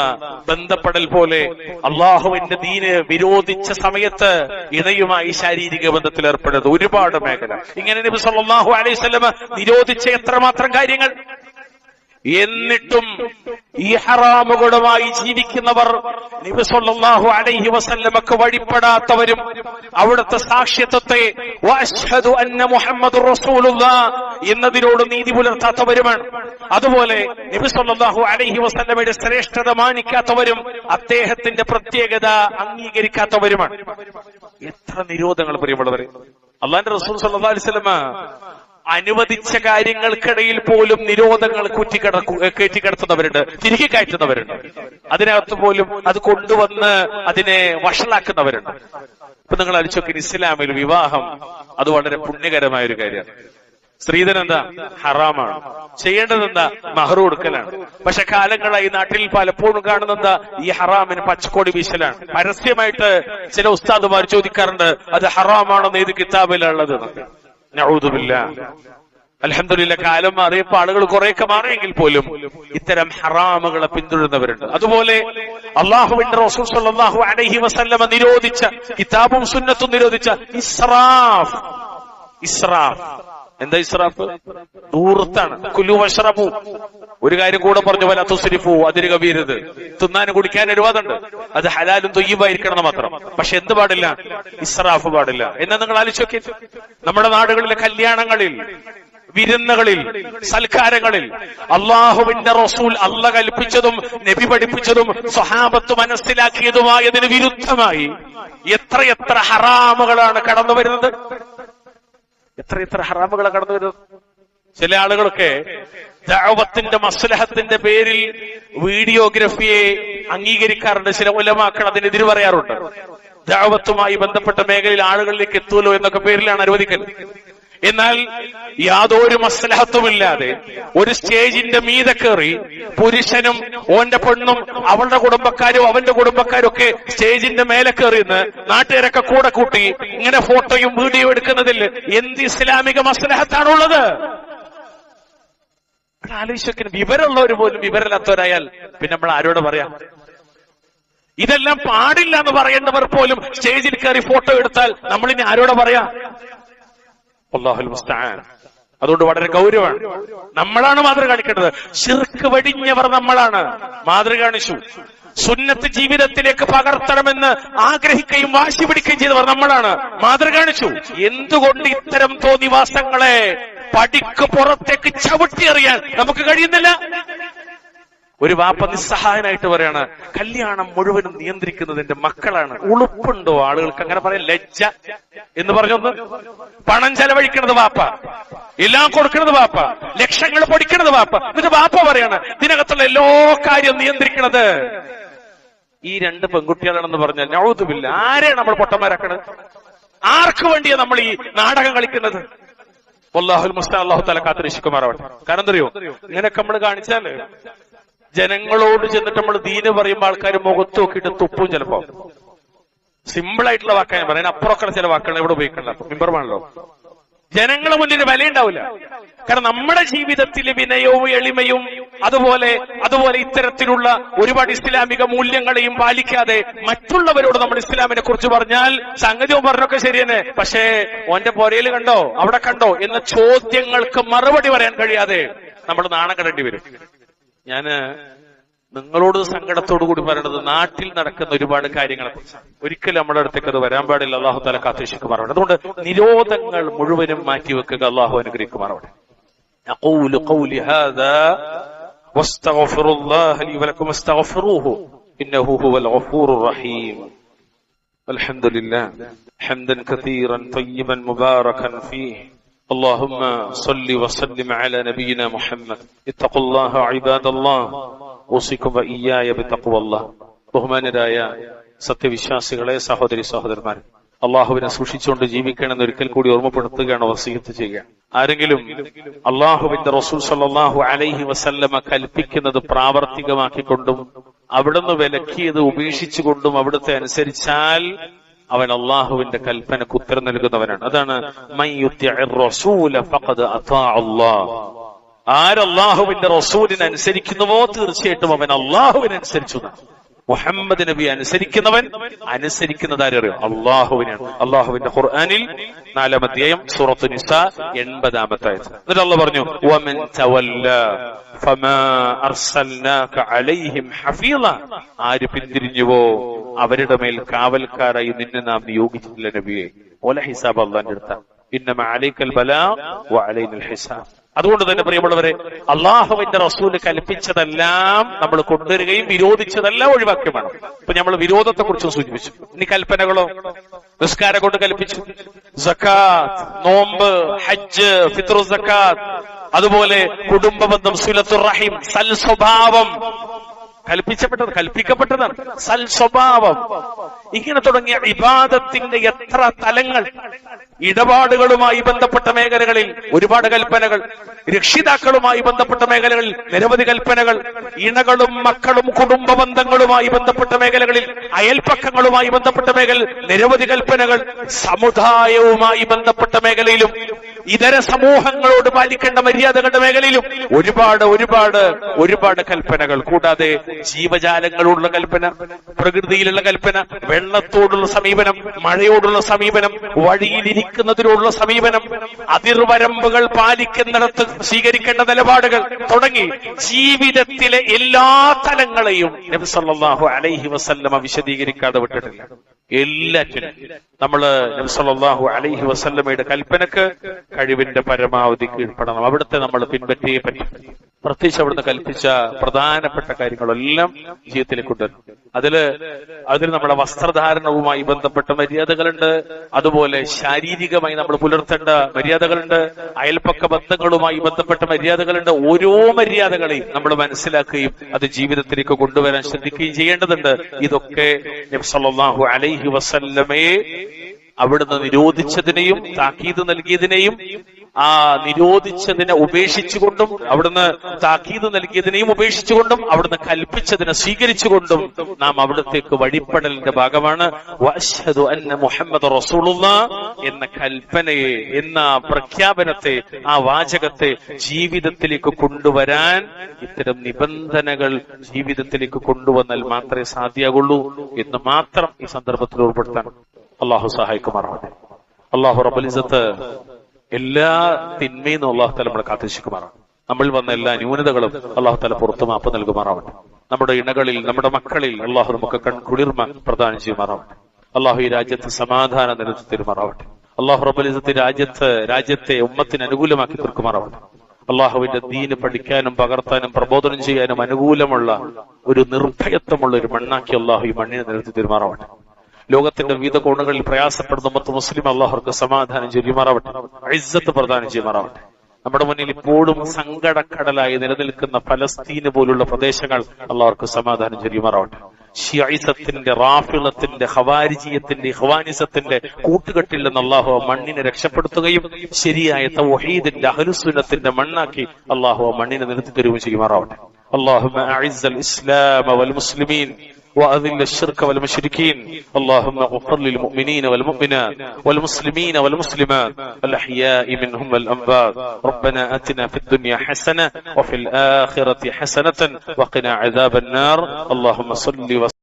S1: ബന്ധപ്പെടൽ പോലെ, അള്ളാഹുവിന്റെ ദീന് വിരോധിച്ച സമയത്ത് ഇണയുമായി ശാരീരിക ബന്ധത്തിൽ ഏർപ്പെടരുത്. ഒരുപാട് മേഖല. ഇങ്ങനെ നബി സല്ലല്ലാഹു അലൈഹി വസല്ലം നിരോധിച്ച എത്രമാത്രം കാര്യങ്ങൾ. എന്നിട്ടും ഈ ഹറാമുകളുമായി ജീവിക്കുന്നവർ നബി സല്ലല്ലാഹു അലൈഹി വസല്ലമക്ക് വഴിപ്പെടാത്തവരും അവിടുത്തെ സാക്ഷ്യത്വത്തെ വഅശ്ഹദു അന്ന മുഹമ്മദുർ റസൂലുള്ളാഹ് എന്നതിനോട് നീതി പുലർത്താത്തവരുമാണ്. അതുപോലെ നബി സല്ലല്ലാഹു അലൈഹി വസല്ലമയുടെ ശ്രേഷ്ഠത മാനിക്കാത്തവരും അദ്ദേഹത്തിന്റെ പ്രത്യേകത അംഗീകരിക്കാത്തവരുമാണ്. എത്ര നിരോധങ്ങൾ പ്രിയമുള്ളവരെ. അല്ലാഹുവിന്റെ റസൂൽ സല്ലല്ലാഹു അലൈഹി വസല്ലമ അനുവദിച്ച കാര്യങ്ങൾക്കിടയിൽ പോലും നിരോധങ്ങൾ കയറ്റിക്കിടത്തുന്നവരുണ്ട്, തിരികെ കയറ്റുന്നവരുണ്ട്. അതിനകത്ത് പോലും അത് കൊണ്ടുവന്ന് അതിനെ വഷളാക്കുന്നവരുണ്ട്. ഇപ്പൊ നിങ്ങൾ അലിച്ചോക്കി, ഇസ്ലാമിൽ വിവാഹം അത് വളരെ പുണ്യകരമായ ഒരു കാര്യമാണ്. സ്ത്രീധനം എന്താ? ഹറാമാണ്. ചെയ്യേണ്ടത് എന്താ? മഹർ കൊടുക്കലാണ്. പക്ഷെ കാലങ്ങളായി നാട്ടിൽ പലപ്പോഴും കാണുന്നെന്താ? ഈ ഹറാമിന് പച്ചക്കോടി വീശലാണ്. പരസ്യമായിട്ട് ചില ഉസ്താദുമാർ ചോദിക്കാറുണ്ട്, അത് ഹറാമാണെന്ന് ഏത് കിതാബിലുള്ളത്? നഊദു ബില്ലാഹ്. അൽഹംദുലില്ലാഹ്, കാലം മാറിയപ്പോ ആളുകൾ കുറെയൊക്കെ മാറിയെങ്കിൽ പോലും ഇത്തരം ഹറാമുകളെ പിന്തുടരുന്നവരുണ്ട്. അതുപോലെ അല്ലാഹുവിന്റെ റസൂൽ സ്വല്ലല്ലാഹു അലൈഹി വസല്ലമ നിരോധിച്ച, കിതാബും സുന്നത്തും നിരോധിച്ച ഇസ്റാഫ്. ഇസ്റാഫ് എന്താ? ഇസ്റാഫ് ദൂർത്താണ്. കുലു വശ്റബു. ഒരു കാര്യം കൂടെ പറഞ്ഞു, വല തുസ്രിഫു, അതിര് കവിയരുത്. തിന്നാനും കുടിക്കാൻ അനുവാദമുണ്ട്, അത് ഹലാലും തൊയ്യിബായിരിക്കണം മാത്രം. പക്ഷെ എന്ത് പാടില്ല? ഇസ്റാഫ് പാടില്ല. എന്നാ നിങ്ങൾ ആലോചിച്ച്, നമ്മുടെ നാടുകളിലെ കല്യാണങ്ങളിൽ, വിരുന്നുകളിൽ, സൽക്കാരങ്ങളിൽ അള്ളാഹുവിന്റെ റസൂൽ അല്ല കൽപ്പിച്ചതും നബി പഠിപ്പിച്ചതും സ്വഹാബത്ത് മനസ്സിലാക്കിയതുമായതിന് വിരുദ്ധമായി എത്രയെത്ര ഹറാമുകളാണ് കടന്നു വരുന്നത്. എത്രയെത്ര ഹറാമുകളാണ് കടന്നു വരുന്നത്. ചില ആളുകളൊക്കെ ദഅവത്തിന്റെ മസ്ലഹത്തിന്റെ പേരിൽ വീഡിയോഗ്രഫിയെ അംഗീകരിക്കാറുണ്ട്. ചില ഉലമാക്കൾ അതിനെതിരെ പറയാറുണ്ട്. ദഅവത്തുമായി ബന്ധപ്പെട്ട മേഖലയിൽ ആളുകളിലേക്ക് എത്തുമല്ലോ എന്നൊക്കെ പേരിലാണ് അനുവദിക്കൽ. എന്നാൽ യാതൊരു മസ്ലഹത്തുമില്ലാതെ ഒരു സ്റ്റേജിന്റെ മീതെ കയറി പുരുഷനും ഓന്റെ പെണ്ണും അവളുടെ കുടുംബക്കാരും അവന്റെ കുടുംബക്കാരും ഒക്കെ സ്റ്റേജിന്റെ മേലെ കയറിയെന്ന് നാട്ടുകാരൊക്കെ കൂടെ കൂട്ടി ഇങ്ങനെ ഫോട്ടോയും വീഡിയോ എടുക്കുന്നതിൽ എന്ത് ഇസ്ലാമിക മസ്ലഹത്താണുള്ളത്? ആലോചിക്കുന്ന വിവരമുള്ളവർ പോലും വിവരമില്ലാത്തവരായാൽ പിന്നെ നമ്മൾ ആരോട് പറയാം? ഇതെല്ലാം പാടില്ല എന്ന് പറയേണ്ടവർ പോലും സ്റ്റേജിൽ കയറി ഫോട്ടോ എടുത്താൽ നമ്മളിനി ആരോട് പറയാം? അല്ലാഹുൽ മുസ്തആൻ. അതുകൊണ്ട് വളരെ ഗൗരവമാണ്. നമ്മളാണ് മാതൃക കാണിക്കേണ്ടത്. ശിർക്ക് വെടിഞ്ഞവർ നമ്മളാണ്. മാതൃക കാണിച്ചു. സുന്നത്ത് ജീവിതത്തിലേക്ക് പകർത്തണമെന്ന് ആഗ്രഹിക്കുകയും വാശി പിടിക്കുകയും ചെയ്തവർ നമ്മളാണ്. മാതൃക കാണിച്ചു. എന്തുകൊണ്ട് ഇത്തരം തോന്നിവാസങ്ങളെ പടിക്ക് പുറത്തേക്ക് ചവിട്ടിയെറിയാൻ നമുക്ക് കഴിയുന്നില്ല? ഒരു വാപ്പ നിസ്സഹായനായിട്ട് പറയാണ്, കല്യാണം മുഴുവനും നിയന്ത്രിക്കുന്നത് എന്റെ മക്കളാണ്. ഉളുപ്പുണ്ടോ ആളുകൾക്ക് അങ്ങനെ പറയാൻ? ലജ്ജ എന്ന് പറഞ്ഞൊന്ന്. പണം ചെലവഴിക്കണത് വാപ്പ, എല്ലാം കൊടുക്കണത് വാപ്പ, ലക്ഷങ്ങൾ പൊടിക്കണത് വാപ്പ. എന്നിട്ട് വാപ്പ പറയാണ് ഇതിനകത്തുള്ള എല്ലാ കാര്യം നിയന്ത്രിക്കണത് ഈ രണ്ട് പെൺകുട്ടികളാണെന്ന് പറഞ്ഞാൽ നഊദു ബില്ലാഹ്. ആരെയാണ് നമ്മൾ പൊട്ടന്മാരാക്കണത്? ആർക്ക് വേണ്ടിയാ നമ്മൾ ഈ നാടകം കളിക്കുന്നത്? വല്ലാഹുൽ മുസ്തആൻ. അല്ലാഹു തആല കാത്തുരക്ഷിക്കുമാറാവട്ടെ. കാരണം എന്തറിയോ, ഇങ്ങനെയൊക്കെ നമ്മൾ കാണിച്ചാല് ജനങ്ങളോട് ചെന്നിട്ട് നമ്മൾ ദീന് പറയുമ്പോൾ ആൾക്കാർ മുഖത്ത് നോക്കിയിട്ട് തുപ്പും. ചിലപ്പോ സിമ്പിൾ ആയിട്ടുള്ള വാക്കാൻ പറയാൻ, അപ്പുറമൊക്കെ ചില വാക്കുകൾ ഇവിടെ ഉപയോഗിക്കണ്ട. മിമ്പർമാണല്ലോ. ജനങ്ങളെ മുന്നിൽ വിലയുണ്ടാവില്ല. കാരണം നമ്മുടെ ജീവിതത്തിൽ വിനയവും എളിമയും അതുപോലെ ഇത്തരത്തിലുള്ള ഒരുപാട് ഇസ്ലാമിക മൂല്യങ്ങളെയും പാലിക്കാതെ മറ്റുള്ളവരോട് നമ്മൾ ഇസ്ലാമിനെ കുറിച്ച് പറഞ്ഞാൽ സംഗതി പറഞ്ഞൊക്കെ ശരിയെന്നെ, പക്ഷേ ഓന്റെ പൊരയിൽ കണ്ടോ അവിടെ കണ്ടോ എന്ന ചോദ്യങ്ങൾക്ക് മറുപടി പറയാൻ കഴിയാതെ നമ്മൾ നാണം കെടേണ്ടി വരും. ഞാന് നിങ്ങളോട് സങ്കടത്തോടു കൂടി പറയണത് നാട്ടിൽ നടക്കുന്ന ഒരുപാട് കാര്യങ്ങളെ കുറിച്ചാണ്. ഒരിക്കലും നമ്മുടെ അടുത്തേക്ക് അത് വരാൻ പാടില്ല. അള്ളാഹു തആല കാത്തുരക്ഷിക്കുമാറാവട്ടെ. അതുകൊണ്ട് നിരോധങ്ങൾ മുഴുവനും മാറ്റിവെക്കുക. അള്ളാഹു അനുഗ്രഹിക്കുമാറാവട്ടെ. أقول قولي هذا واستغفر الله لي ولكم استغفروه إنه هو الغفور الرحيم. الحمد لله حمدا كثيرا طيبا مباركا فيه. اللهم صل وسلم على نبينا محمد. اتقوا الله عباد الله. اوصيكم وإياي بتقوى الله. ബഹുമാന്യരായ സത്യവിശ്വാസികളെ, സഹോദരി സഹോദരന്മാരെ, അള്ളാഹുവിനെ സൂക്ഷിച്ചുകൊണ്ട് ജീവിക്കണമെന്ന് ഒരിക്കൽ കൂടി ഓർമ്മപ്പെടുത്തുകയാണ്, വസിയത്ത് ചെയ്യുക. ആരെങ്കിലും അള്ളാഹുവിന്റെ റസൂൽ സല്ലല്ലാഹു അലൈഹി വസല്ലമ കൽപ്പിക്കുന്നത് പ്രാവർത്തികമാക്കിക്കൊണ്ടും അവിടുന്ന് വിലക്കിയത് ഉപേക്ഷിച്ചുകൊണ്ടും അവിടുത്തെ അനുസരിച്ചാൽ അവൻ അള്ളാഹുവിന്റെ കൽപ്പനക്ക് ഉത്തരം നൽകുന്നവനാണ്. അതാണ് മൻ യുത്തിഇർ റസൂല ഫഖദ് അതാഅ അല്ലാഹ്. ആരല്ലാഹുവിന്റെ റസൂലിനെ അനുസരിക്കുന്നുവോ തീർച്ചയായിട്ടും അവൻ അള്ളാഹുവിനനുസരിച്ചു. മുഹമ്മദ് നബി അനുസരിക്കുന്നവൻ അനുസരിക്കുന്നത് ആരറിയോ? അള്ളാഹുവിനാണ്. അള്ളാഹുവിന്റെ ഖുർആനിൽ 4-ാം അധ്യായം സൂറത്തു നിസാ 80-ാമത്തെ ആയത്ത്. എന്നിട്ട് അള്ളാഹ് പറഞ്ഞു വമൻ തവല്ല ഫമാ അർസൽനാക അലൈഹിം ഹഫീള. ആര് പിന്തിരിഞ്ഞുവോ അവരുടെ മേൽ കാവൽക്കാരായി നിന്നെ നാം നിയോഗിച്ചിട്ടില്ല നബിയെ. ഓല ഹിസാബ് അള്ളാന്റെ അടുത്താണ്. ഇന്നമ അലൈക്കൽ ബലാഗ് വഅലൈനൽ ഹിസാബ്. അതുകൊണ്ട് തന്നെ പ്രിയമുള്ളവരെ, അള്ളാഹുവിന്റെ റസൂല് കൽപ്പിച്ചതെല്ലാം നമ്മൾ കൊണ്ടുവരികയും വിരോധിച്ചതെല്ലാം ഒഴിവാക്കുകയും വേണം. ഇപ്പൊ നമ്മൾ വിരോധത്തെ കുറിച്ച് സൂചിപ്പിച്ചു. ഇനി കൽപ്പനകളോ? നിസ്കാരം കൊണ്ട് കൽപ്പിച്ചു, സക്കാത്ത്, നോമ്പ്, ഹജ്ജ്, ഫിത്റു സക്കാത്ത്, അതുപോലെ കുടുംബബന്ധം, സിലത്തുർ റഹീം, സൽ സ്വഭാവം കൽപ്പിക്കപ്പെട്ടതാണ്. സൽ സ്വഭാവം, ഇങ്ങനെ തുടങ്ങിയ ഇബാദത്തിന്റെ എത്ര തലങ്ങൾ, ഇടപാടുകളുമായി ബന്ധപ്പെട്ട മേഖലകളിൽ ഒരുപാട് കൽപ്പനകൾ, രക്ഷിതാക്കളുമായി ബന്ധപ്പെട്ട മേഖലകളിൽ നിരവധി കൽപ്പനകൾ, ഇണകളും മക്കളും കുടുംബ ബന്ധങ്ങളുമായി ബന്ധപ്പെട്ട മേഖലകളിൽ, അയൽപ്പക്കങ്ങളുമായി ബന്ധപ്പെട്ട മേഖലയിൽ നിരവധി കൽപ്പനകൾ, സമുദായവുമായി ബന്ധപ്പെട്ട മേഖലയിലും ഇതര സമൂഹങ്ങളോട് പാലിക്കേണ്ട മര്യാദകളുടെ മേഖലയിലും ഒരുപാട് ഒരുപാട് ഒരുപാട് കൽപ്പനകൾ. കൂടാതെ ജീവജാലങ്ങളോടുള്ള കൽപ്പന, പ്രകൃതിയിലുള്ള കൽപ്പന, വെള്ളത്തോടുള്ള സമീപനം, മഴയോടുള്ള സമീപനം, വഴിയിലിരിക്കുന്നതിനോടുള്ള സമീപനം, അതിർവരമ്പുകൾ പാലിക്കുന്നിടത്ത് സ്വീകരിക്കേണ്ട നിലപാടുകൾ തുടങ്ങി ജീവിതത്തിലെ എല്ലാ തലങ്ങളെയും നബി സല്ലല്ലാഹു അലൈഹി വസല്ലമ വിശദീകരിക്കാതെ വിട്ടിട്ടില്ല. എല്ലാറ്റിനും നമ്മള് നബി സല്ലല്ലാഹു അലൈഹി വസല്ലമയുടെ കൽപ്പനക്ക് കഴിവിന്റെ പരമാവധി കീഴ്പ്പെടണം. അവിടുത്തെ നമ്മൾ പിൻപറ്റിയേ പറ്റും. പ്രത്യേകിച്ച് അവിടുന്ന് കൽപ്പിച്ച പ്രധാനപ്പെട്ട കാര്യങ്ങളെല്ലാം ജീവിതത്തിലേക്ക് കൊണ്ടുവരണം. അതിൽ നമ്മുടെ വസ്ത്രധാരണവുമായി ബന്ധപ്പെട്ട മര്യാദകളുണ്ട്, അതുപോലെ ശാരീരികമായി നമ്മൾ പുലർത്തേണ്ട മര്യാദകളുണ്ട്, അയൽപ്പക്ക ബന്ധങ്ങളുമായി ബന്ധപ്പെട്ട മര്യാദകളുണ്ട്. ഓരോ മര്യാദകളെയും നമ്മൾ മനസ്സിലാക്കുകയും അത് ജീവിതത്തിലേക്ക് കൊണ്ടുവരാൻ ശ്രദ്ധിക്കുകയും ചെയ്യേണ്ടതുണ്ട്. ഇതൊക്കെ നബി സല്ലല്ലാഹു അലൈഹി വസല്ലമയെ അവിടുന്ന് നിരോധിച്ചതിനെയും താക്കീത് നൽകിയതിനെയും ആ നിരോധിച്ചതിനെ ഉപേക്ഷിച്ചുകൊണ്ടും അവിടുന്ന് താക്കീത് നൽകിയതിനെയും ഉപേക്ഷിച്ചുകൊണ്ടും അവിടുന്ന് കൽപ്പിച്ചതിനെ സ്വീകരിച്ചുകൊണ്ടും നാം അവിടത്തേക്ക് വഴിപ്പെടലിന്റെ ഭാഗമാണ്. വഅശ്ഹദു അന്ന മുഹമ്മദ് റസൂലുള്ളാഹ് എന്ന കൽപ്പനയെ, എന്ന പ്രഖ്യാപനത്തെ, ആ വാചകത്തെ ജീവിതത്തിലേക്ക് കൊണ്ടുവരാൻ ഇത്തരം നിബന്ധനകൾ ജീവിതത്തിലേക്ക് കൊണ്ടുവന്നാൽ മാത്രമേ സാധ്യമാകുള്ളൂ എന്ന് മാത്രം ഈ സന്ദർഭത്തിൽ ഓർപ്പെടുത്താൻ അള്ളാഹു സഹായിക്കുമാറാവട്ടെ. അള്ളാഹു റബ്ബുൽ ഇസ്സത്ത് എല്ലാ തിന്മയും അള്ളാഹു തആല നമ്മളെ കാത്തുരക്ഷിക്കുമാറാണ്. നമ്മൾ വന്ന എല്ലാ ന്യൂനതകളും അള്ളാഹു തആല പുറത്തു മാപ്പ് നൽകുമാറാവട്ടെ. നമ്മുടെ ഇണകളിൽ, നമ്മുടെ മക്കളിൽ അള്ളാഹു നമുക്ക് കൺകുളിർമ പ്രദാനം ചെയ്യുമാറാവട്ടെ. അള്ളാഹു ഈ രാജ്യത്ത് സമാധാനം നിലനിർത്തി തരുമാറാവട്ടെ. അള്ളാഹു റബ്ബുൽ ഇസ്സത്ത് രാജ്യത്തെ ഉമ്മത്തിന് അനുകൂലമാക്കി തീർക്കുമാറാവട്ടെ. അള്ളാഹുവിന്റെ ദീന് പഠിക്കാനും പകർത്താനും പ്രബോധനം ചെയ്യാനും അനുകൂലമുള്ള ഒരു നിർഭയത്വമുള്ള ഒരു മണ്ണാക്കി അള്ളാഹു ഈ മണ്ണിനെ നിലനിർത്തി തരുമാറാവട്ടെ. ലോകത്തിന്റെ വിവിധ കോണുകളിൽ പ്രയാസപ്പെടുന്ന മൊത്തം മുസ്ലിം അള്ളാഹുർക്ക് സമാധാനം ചെയ്യുമാറാവട്ടെ, ഇസ്സത്ത് പ്രദാനം ചെയ്യുമാറാവട്ടെ. നമ്മുടെ മുന്നിൽ ഇപ്പോഴും സങ്കടക്കടലായി നിലനിൽക്കുന്ന ഫലസ്തീന് പോലുള്ള പ്രദേശങ്ങൾ അള്ളാഹുർക്ക് സമാധാനം ചെയ്യുമാറാവട്ടെ. ഷിയഈസത്തിന്റെ, റാഫിളത്തിന്റെ, ഖവാരിജിയത്തിന്റെ, ഇഖ്വാനിസത്തിന്റെ കൂട്ടുകെട്ടിൽ നിന്ന് അള്ളാഹു മണ്ണിനെ രക്ഷപ്പെടുത്തുകയും ശരിയായ തൗഹീദിന്റെ, അഹ്ലുസുന്നത്തിന്റെ മണ്ണാക്കി അള്ളാഹു മണ്ണിനെ നിർത്തി തരുകയും ചെയ്യുമാറാവട്ടെ. اللهم أعز الإسلام والمسلمين وأذل الشرك والمشركين. اللهم اغفر للمؤمنين والمؤمنات والمسلمين والمسلمات الأحياء منهم والأموات. ربنا آتنا في الدنيا حسنة وفي الآخرة حسنة وقنا عذاب النار. اللهم صل وسلم